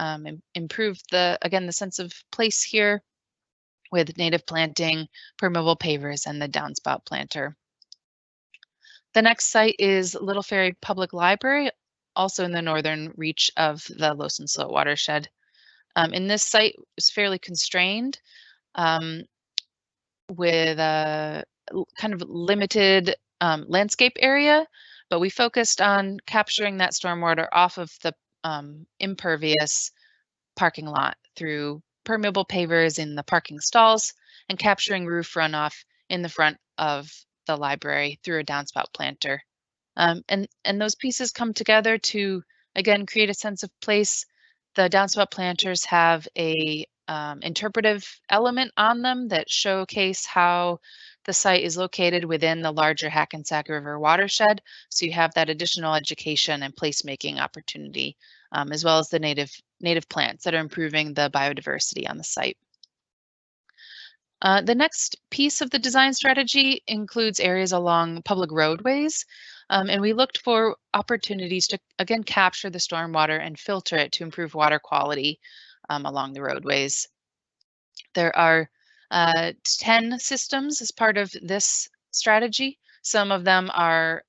improve the sense of place here with native planting, permeable pavers, and the downspout planter. The next site is Little Ferry Public Library, also in the northern reach of the Lossen Sloat watershed. In this site, it's fairly constrained with a kind of limited landscape area, but we focused on capturing that stormwater off of the impervious parking lot through permeable pavers in the parking stalls and capturing roof runoff in the front of the library through a downspout planter. And those pieces come together to, again, create a sense of place. The downspout planters have a interpretive element on them that showcase how the site is located within the larger Hackensack River watershed. So you have that additional education and placemaking opportunity, as well as the native plants that are improving the biodiversity on the site. The next piece of the design strategy includes areas along public roadways, and we looked for opportunities to, again, capture the stormwater and filter it to improve water quality along the roadways. There are 10 systems as part of this strategy. Some of them are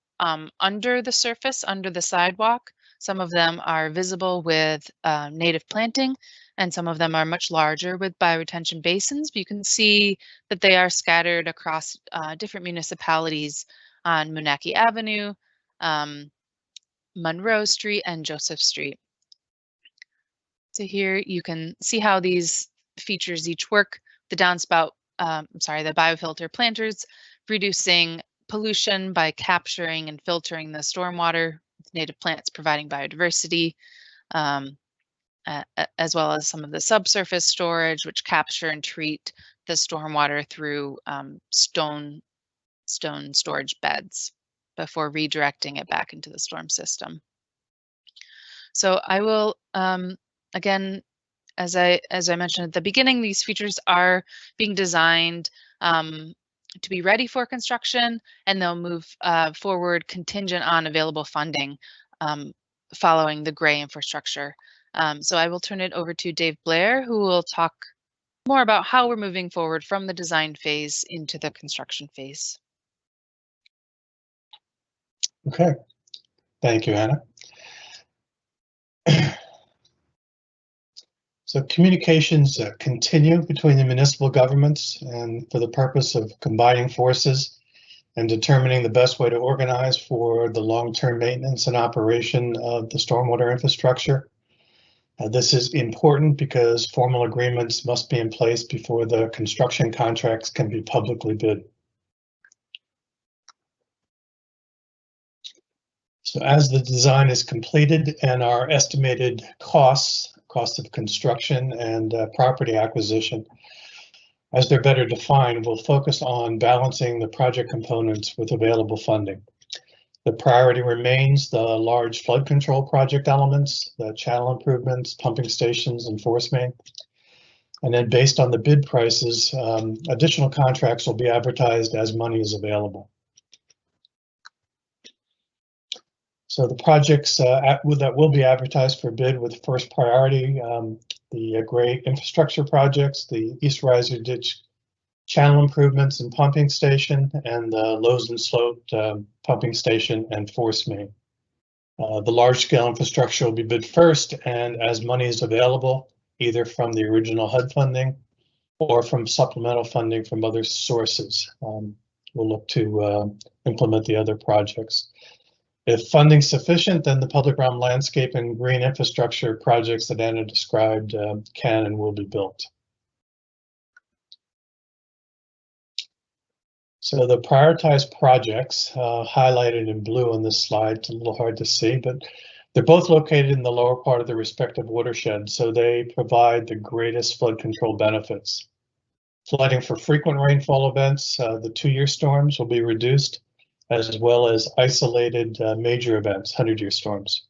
under the surface, under the sidewalk. Some of them are visible with native planting, and some of them are much larger with bioretention basins. But you can see that they are scattered across different municipalities on Moonachie Avenue, Monroe Street, and Joseph Street. So here you can see how these features each work. The downspout, the biofilter planters, reducing pollution by capturing and filtering the stormwater, with native plants providing biodiversity, as well as some of the subsurface storage, which capture and treat the stormwater through stone storage beds before redirecting it back into the storm system. So I will, again, as I mentioned at the beginning, these features are being designed to be ready for construction, and they'll move forward contingent on available funding following the gray infrastructure. So I will turn it over to Dave Blair, who will talk more about how we're moving forward from the design phase into the construction phase. Okay, thank you, Anna. So communications continue between the municipal governments, and for the purpose of combining forces and determining the best way to organize for the long-term maintenance and operation of the stormwater infrastructure. This is important because formal agreements must be in place before the construction contracts can be publicly bid. So as the design is completed and our estimated cost of construction and property acquisition, as they're better defined, we'll focus on balancing the project components with available funding. The priority remains the large flood control project elements, the channel improvements, pumping stations, and force main. And then based on the bid prices, additional contracts will be advertised as money is available. So the projects that will be advertised for bid with first priority, the gray infrastructure projects, the East Riser Ditch channel improvements and pumping station, and the Lows and Slope pumping station and force main. The large scale infrastructure will be bid first, and as money is available, either from the original HUD funding or from supplemental funding from other sources, we'll look to implement the other projects. If funding's sufficient, then the public realm landscape and green infrastructure projects that Anna described can and will be built. So the prioritized projects highlighted in blue on this slide, it's a little hard to see, but they're both located in the lower part of the respective watershed, so they provide the greatest flood control benefits. Flooding for frequent rainfall events, the 2-year storms will be reduced, as well as isolated major events, 100-year storms.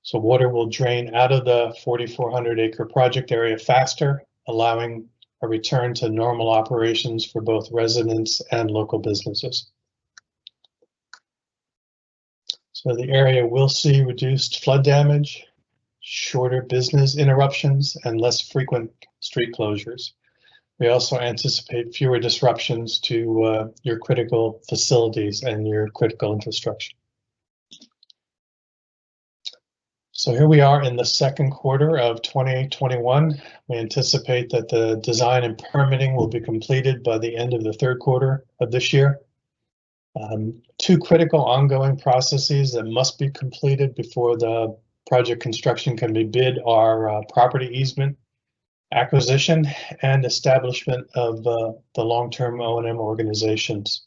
So water will drain out of the 4,400 acre project area faster, allowing a return to normal operations for both residents and local businesses. So the area will see reduced flood damage, shorter business interruptions, and less frequent street closures. We also anticipate fewer disruptions to your critical facilities and your critical infrastructure. So here we are in the second quarter of 2021. We anticipate that the design and permitting will be completed by the end of the third quarter of this year. 2 critical ongoing processes that must be completed before the project construction can be bid are property easement acquisition and establishment of the long-term O&M organizations.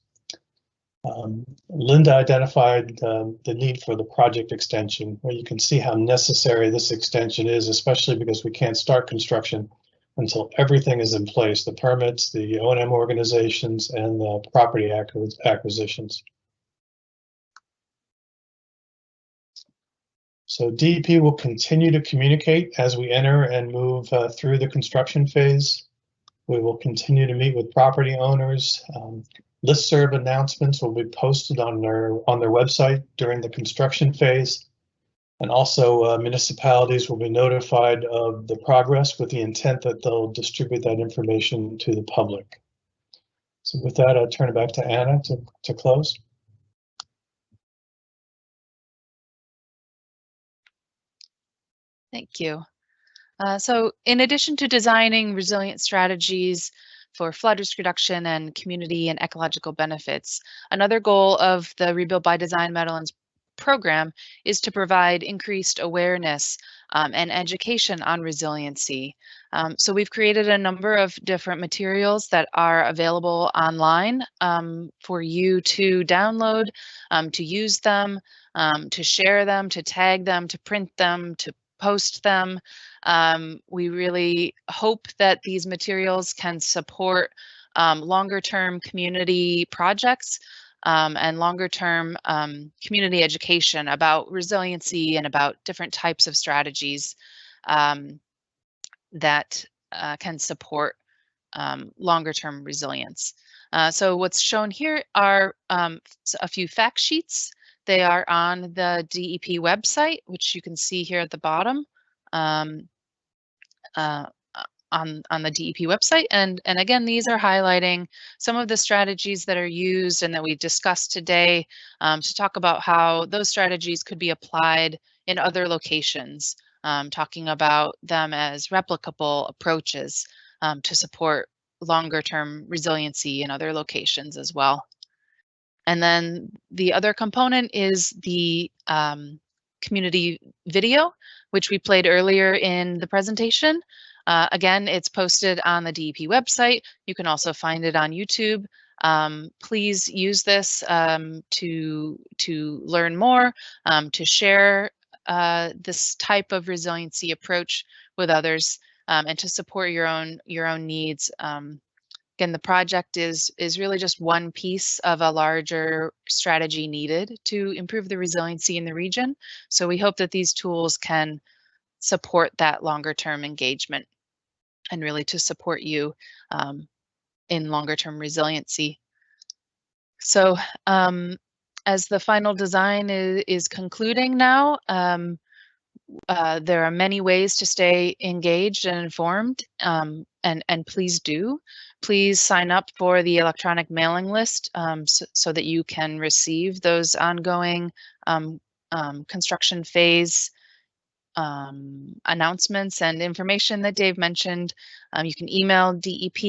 Linda identified the need for the project extension, where you can see how necessary this extension is, especially because we can't start construction until everything is in place, the permits, the O&M organizations, and the property acquisitions. So DEP will continue to communicate as we enter and move through the construction phase. We will continue to meet with property owners. Listserv announcements will be posted on their website during the construction phase. And also municipalities will be notified of the progress with the intent that they'll distribute that information to the public. So with that, I'll turn it back to Anna to close. Thank you. So in addition to designing resilient strategies for flood risk reduction and community and ecological benefits, another goal of the Rebuild by Design Meadowlands program is to provide increased awareness and education on resiliency. So we've created a number of different materials that are available online for you to download, to use them, to share them, to tag them, to print them, to post them. We really hope that these materials can support longer-term community projects and longer-term community education about resiliency and about different types of strategies that can support longer-term resilience. So what's shown here are a few fact sheets. They are on the DEP website, which you can see here at the bottom on the DEP website. And again, these are highlighting some of the strategies that are used and that we discussed today to talk about how those strategies could be applied in other locations, talking about them as replicable approaches to support longer-term resiliency in other locations as well. And then the other component is the community video, which we played earlier in the presentation. Again, it's posted on the DEP website. You can also find it on YouTube. Please use this to learn more, to share this type of resiliency approach with others, and to support your own needs. Again, the project is really just one piece of a larger strategy needed to improve the resiliency in the region. So we hope that these tools can support that longer term engagement and really to support you in longer term resiliency. So as the final design is concluding now, there are many ways to stay engaged and informed, and please do. Please sign up for the electronic mailing list so that you can receive those ongoing construction phase announcements and information that Dave mentioned. You can email DEP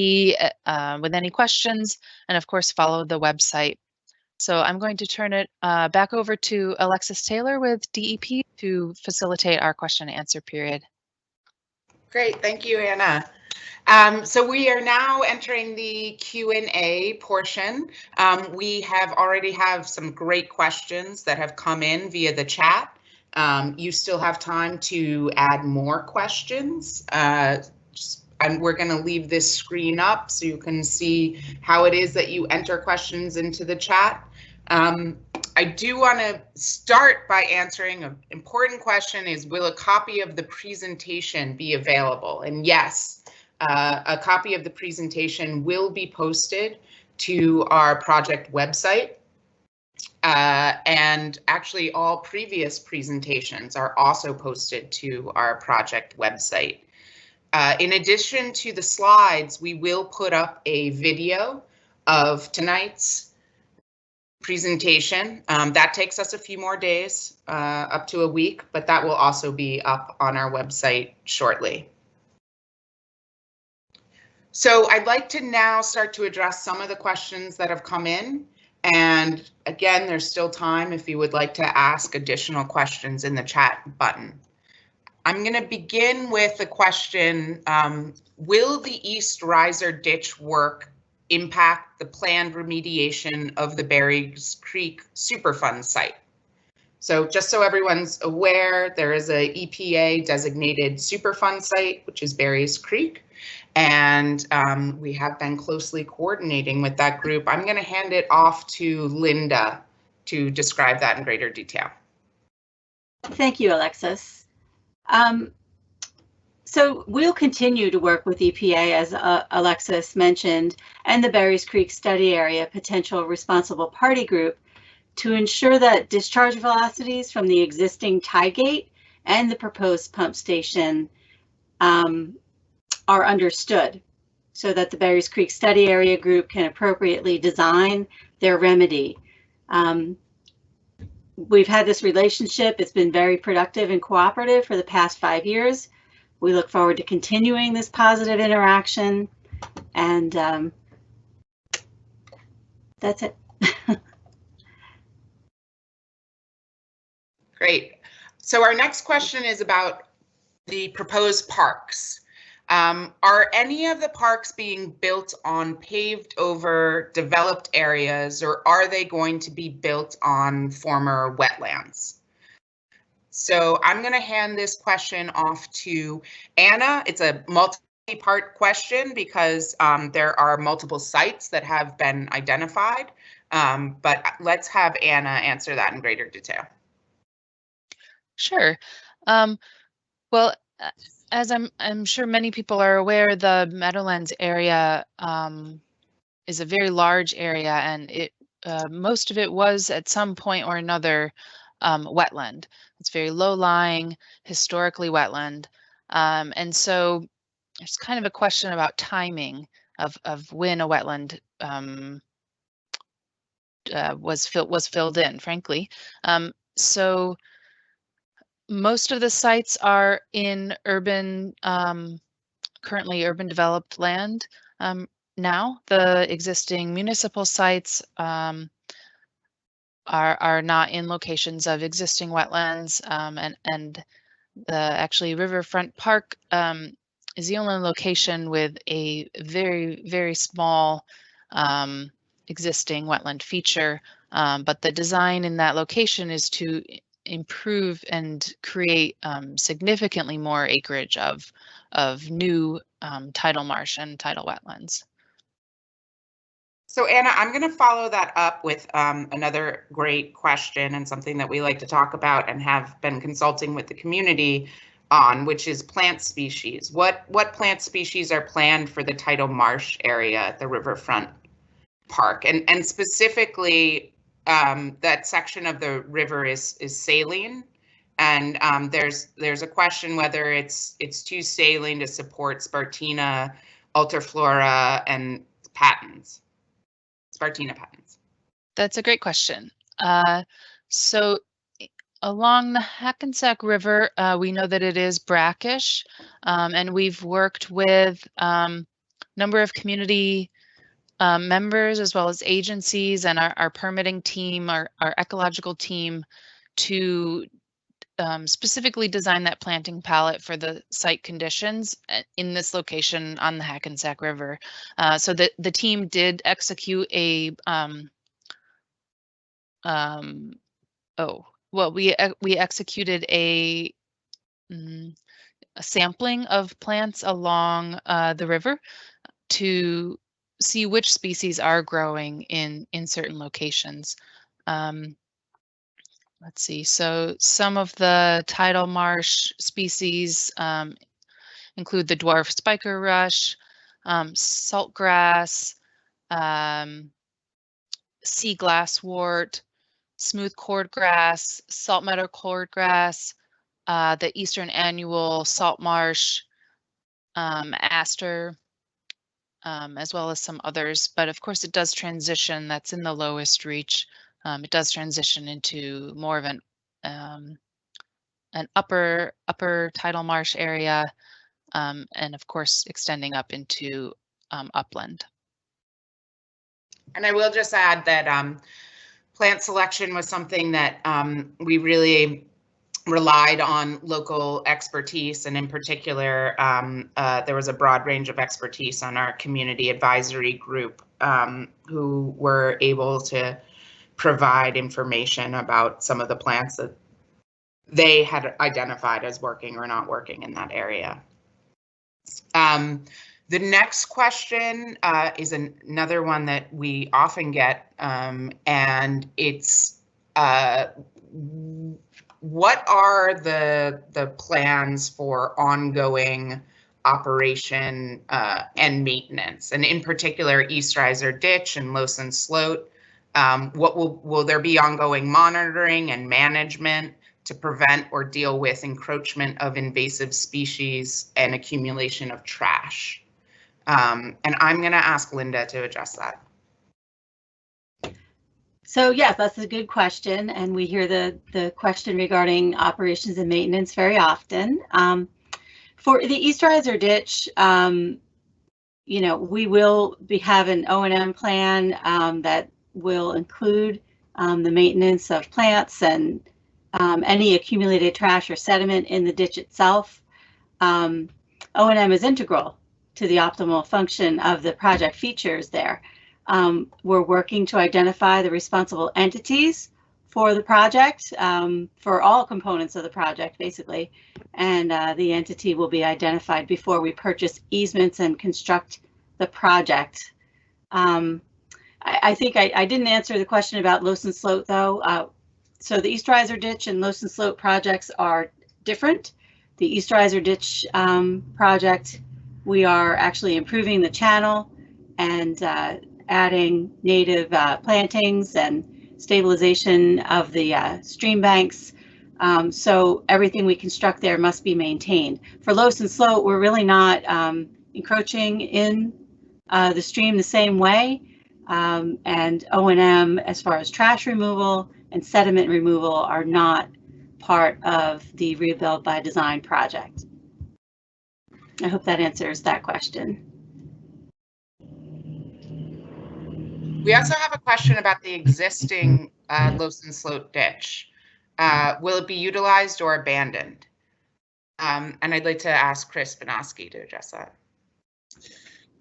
with any questions, and of course follow the website. So I'm going to turn it back over to Alexis Taylor with DEP to facilitate our question and answer period. Great, thank you, Anna. So we are now entering the Q&A portion. We already have some great questions that have come in via the chat. You still have time to add more questions. And we're going to leave this screen up so you can see how it is that you enter questions into the chat. I do want to start by answering an important question is, will a copy of the presentation be available? And yes, a copy of the presentation will be posted to our project website. And actually all previous presentations are also posted to our project website. In addition to the slides, we will put up a video of tonight's presentation. That takes us a few more days, up to a week, but that will also be up on our website shortly. So I'd like to now start to address some of the questions that have come in. And again, there's still time if you would like to ask additional questions in the chat button. I'm going to begin with the question, will the East Riser Ditch work impact the planned remediation of the Berries Creek Superfund site? So just so everyone's aware, there is a EPA designated Superfund site, which is Berries Creek. And we have been closely coordinating with that group. I'm going to hand it off to Linda to describe that in greater detail. Thank you, Alexis. So we'll continue to work with EPA, as Alexis mentioned, and the Berries Creek Study Area Potential Responsible Party Group to ensure that discharge velocities from the existing tie gate and the proposed pump station are understood, so that the Berries Creek Study Area Group can appropriately design their remedy. We've had this relationship. It's been very productive and cooperative for the past 5 years. We look forward to continuing this positive interaction, and that's it. Great. So our next question is about the proposed parks. Are any of the parks being built on paved over developed areas, or are they going to be built on former wetlands? So I'm going to hand this question off to Anna. It's a multi-part question because there are multiple sites that have been identified, but let's have Anna answer that in greater detail. Sure. Well, as I'm sure many people are aware, the Meadowlands area is a very large area, and it most of it was at some point or another wetland. It's very low-lying, historically wetland, and so there's kind of a question about timing of when a wetland was filled in, frankly. So most of the sites are in urban, currently urban developed land. Now, the existing municipal sites are not in locations of existing wetlands, and actually Riverfront Park is the only location with a very, very small existing wetland feature. But the design in that location is to improve and create significantly more acreage of new tidal marsh and tidal wetlands. So Anna, I'm going to follow that up with another great question and something that we like to talk about and have been consulting with the community on, which is plant species. What plant species are planned for the tidal marsh area at the Riverfront Park? And specifically, that section of the river is saline, and there's a question whether it's too saline to support Spartina, Ultraflora, and patens. Spartina patens. That's a great question. So along the Hackensack River, we know that it is brackish, and we've worked with a number of community members as well as agencies and our permitting team, our ecological team, to specifically design that planting palette for the site conditions in this location on the Hackensack River. So the team did execute we executed a sampling of plants along the river to see which species are growing in certain locations. Let's see, so some of the tidal marsh species include the dwarf spiker rush, saltgrass, sea glasswort, smooth cordgrass, salt meadow cordgrass, the eastern annual salt marsh, aster, as well as some others. But of course it does transition, that's in the lowest reach. It does transition into more of an upper tidal marsh area, and of course extending up into upland. And I will just add that plant selection was something that we really relied on local expertise, and in particular, there was a broad range of expertise on our community advisory group who were able to provide information about some of the plants that they had identified as working or not working in that area. The next question is another one that we often get, and it's what are the plans for ongoing operation and maintenance, and in particular East Riser Ditch and Lowson Sloat? What will there be ongoing monitoring and management to prevent or deal with encroachment of invasive species and accumulation of trash? And I'm going to ask Linda to address that. So yes, that's a good question, and we hear the question regarding operations and maintenance very often. For the East Riser Ditch, you know, we will have an O&M plan that will include the maintenance of plants and any accumulated trash or sediment in the ditch itself. O&M is integral to the optimal function of the project features there. We're working to identify the responsible entities for the project, for all components of the project, basically, and the entity will be identified before we purchase easements and construct the project. I think I didn't answer the question about Losen Sloat, though. So the East Riser Ditch and Losen Sloat projects are different. The East Riser Ditch project, we are actually improving the channel and adding native plantings and stabilization of the stream banks. So everything we construct there must be maintained. For Losen Sloat, we're really not encroaching in the stream the same way. And O&M, as far as trash removal and sediment removal, are not part of the Rebuild by Design project. I hope that answers that question. We also have a question about the existing Losen Sloat ditch. Will it be utilized or abandoned? And I'd like to ask Chris Banoski to address that.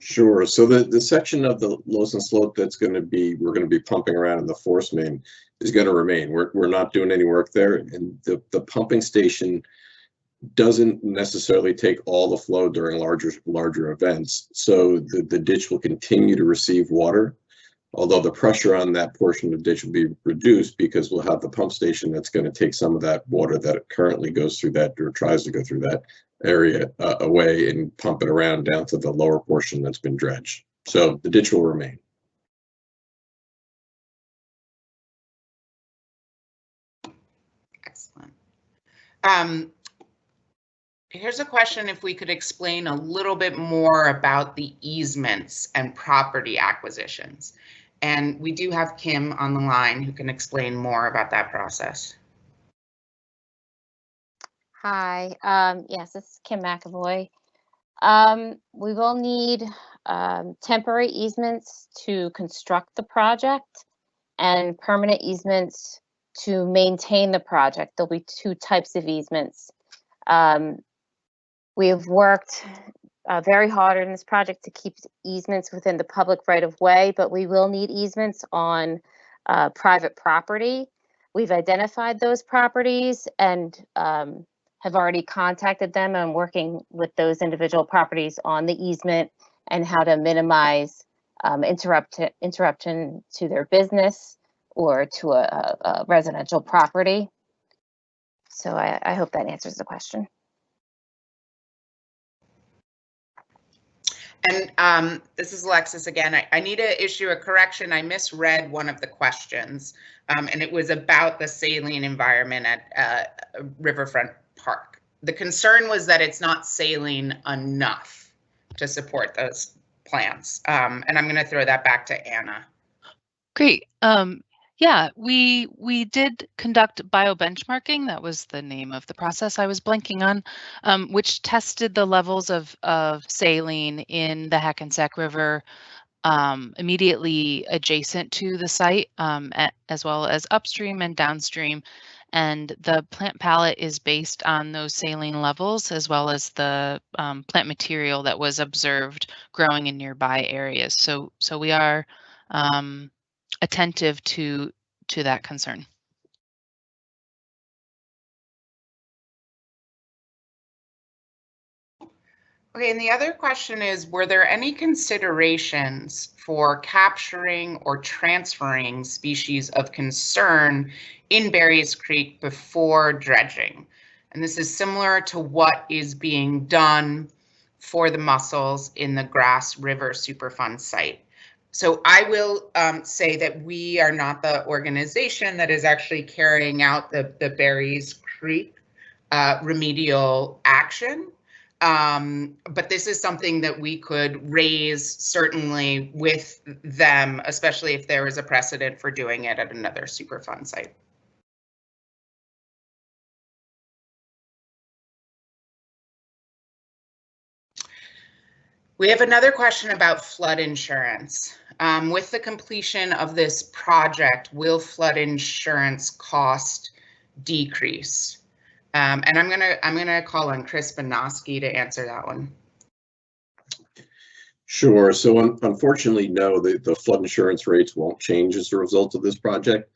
Sure. So the section of the Losen Sloat that's we're going to be pumping around in the force main is going to remain. We're not doing any work there, and the pumping station doesn't necessarily take all the flow during larger events. So the ditch will continue to receive water, although the pressure on that portion of the ditch will be reduced because we'll have the pump station that's going to take some of that water that currently goes through that or tries to go through that area away and pump it around down to the lower portion that's been dredged. So the ditch will remain. Excellent. Here's a question: if we could explain a little bit more about the easements and property acquisitions. And we do have Kim on the line who can explain more about that process. Hi, yes, this is Kim McAvoy. We will need temporary easements to construct the project and permanent easements to maintain the project. There'll be two types of easements. We have worked very hard on this project to keep easements within the public right-of-way, but we will need easements on private property. We've identified those properties and have already contacted them and working with those individual properties on the easement and how to minimize interruption to their business or to a residential property. So I hope that answers the question. And this is Alexis again. I need to issue a correction. I misread one of the questions, and it was about the saline environment at Riverfront Park. The concern was that it's not saline enough to support those plans. And I'm going to throw that back to Anna. Great. Yeah, we did conduct biobenchmarking. That was the name of the process I was blanking on, which tested the levels of saline in the Hackensack River immediately adjacent to the site, as well as upstream and downstream. And the plant palette is based on those saline levels, as well as the plant material that was observed growing in nearby areas. So we are attentive to that concern. Okay, and the other question is, were there any considerations for capturing or transferring species of concern in Berries Creek before dredging? And this is similar to what is being done for the mussels in the Grass River Superfund site. So I will say that we are not the organization that is actually carrying out the Berries Creek remedial action. But this is something that we could raise certainly with them, especially if there is a precedent for doing it at another Superfund site. We have another question about flood insurance. With the completion of this project, will flood insurance cost decrease? And I'm gonna call on Chris Banoski to answer that one. Sure. So unfortunately, no, the flood insurance rates won't change as a result of this project.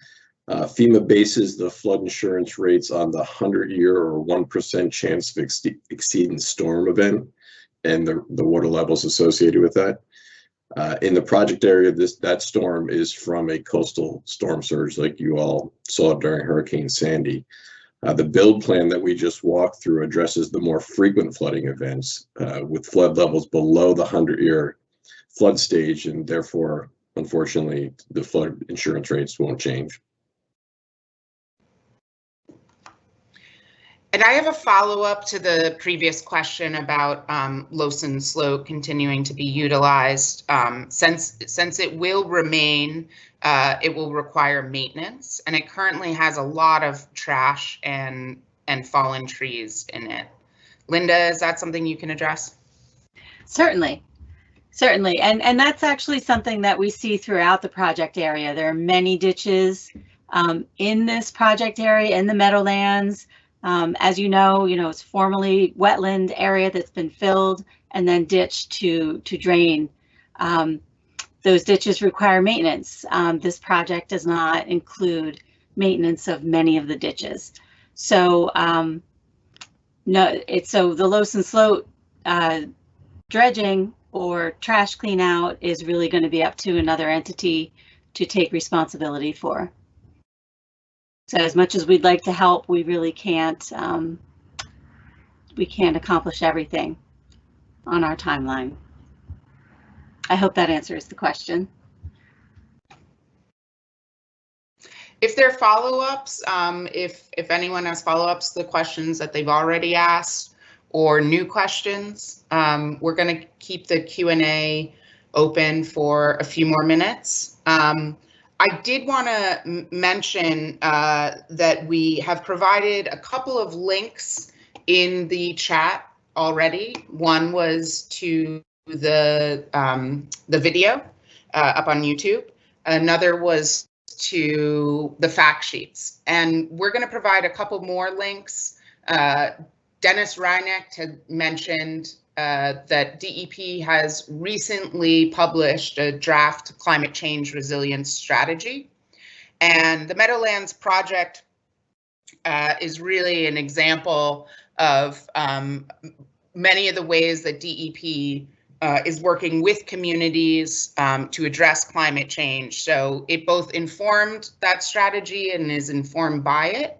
FEMA bases the flood insurance rates on the 100-year or 1% chance of exceeding storm event and the water levels associated with that. In the project area, that storm is from a coastal storm surge like you all saw during Hurricane Sandy. The build plan that we just walked through addresses the more frequent flooding events with flood levels below the 100-year flood stage, and therefore, unfortunately, the flood insurance rates won't change. And I have a follow-up to the previous question about Lowson Slope continuing to be utilized. Since it will remain, it will require maintenance, and it currently has a lot of trash and fallen trees in it. Linda, is that something you can address? Certainly. Certainly, and that's actually something that we see throughout the project area. There are many ditches in this project area, in the Meadowlands. As you know, it's formerly wetland area that's been filled and then ditched to drain. Those ditches require maintenance. This project does not include maintenance of many of the ditches. So so the Lowson Slope dredging or trash clean out is really going to be up to another entity to take responsibility for. So as much as we'd like to help, we really can't accomplish everything on our timeline. I hope that answers the question. If there are follow-ups, if anyone has follow-ups to the questions that they've already asked or new questions, we're going to keep the Q&A open for a few more minutes. I did want to mention that we have provided a couple of links in the chat already. One was to the video up on YouTube. Another was to the fact sheets, and we're going to provide a couple more links. Dennis Reina had mentioned that DEP has recently published a draft climate change resilience strategy, and the Meadowlands project is really an example of many of the ways that DEP is working with communities to address climate change. So it both informed that strategy and is informed by it.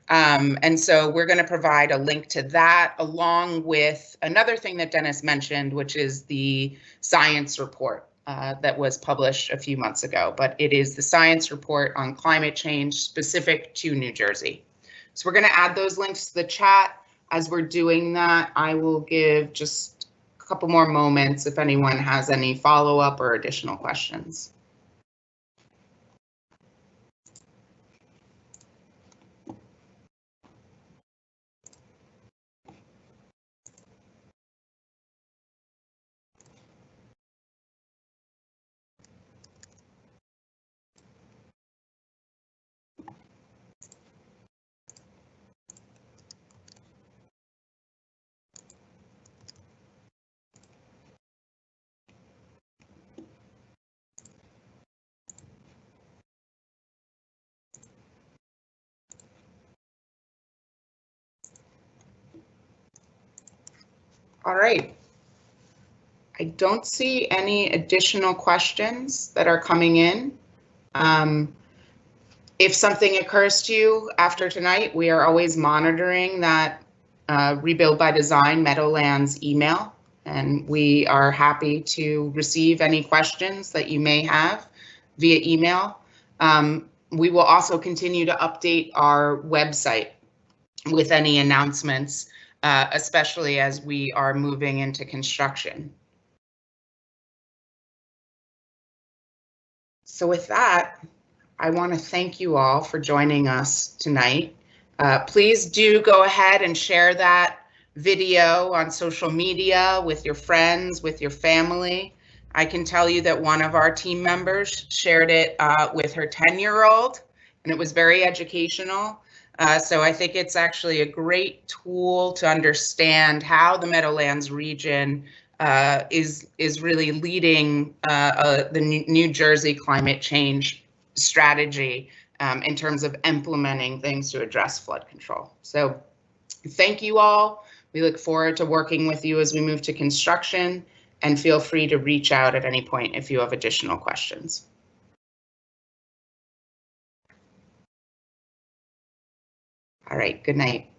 And so we're going to provide a link to that along with another thing that Dennis mentioned, which is the science report that was published a few months ago. But it is the science report on climate change specific to New Jersey. So we're going to add those links to the chat. As we're doing that, I will give just a couple more moments if anyone has any follow-up or additional questions. All right. I don't see any additional questions that are coming in. If something occurs to you after tonight, we are always monitoring that Rebuild by Design Meadowlands email, and we are happy to receive any questions that you may have via email. We will also continue to update our website with any announcements, especially as we are moving into construction. So with that, I want to thank you all for joining us tonight. Please do go ahead and share that video on social media with your friends, with your family. I can tell you that one of our team members shared it with her 10-year-old, and it was very educational. So I think it's actually a great tool to understand how the Meadowlands region is really leading the New Jersey climate change strategy in terms of implementing things to address flood control. So thank you all. We look forward to working with you as we move to construction, and feel free to reach out at any point if you have additional questions. All right, good night.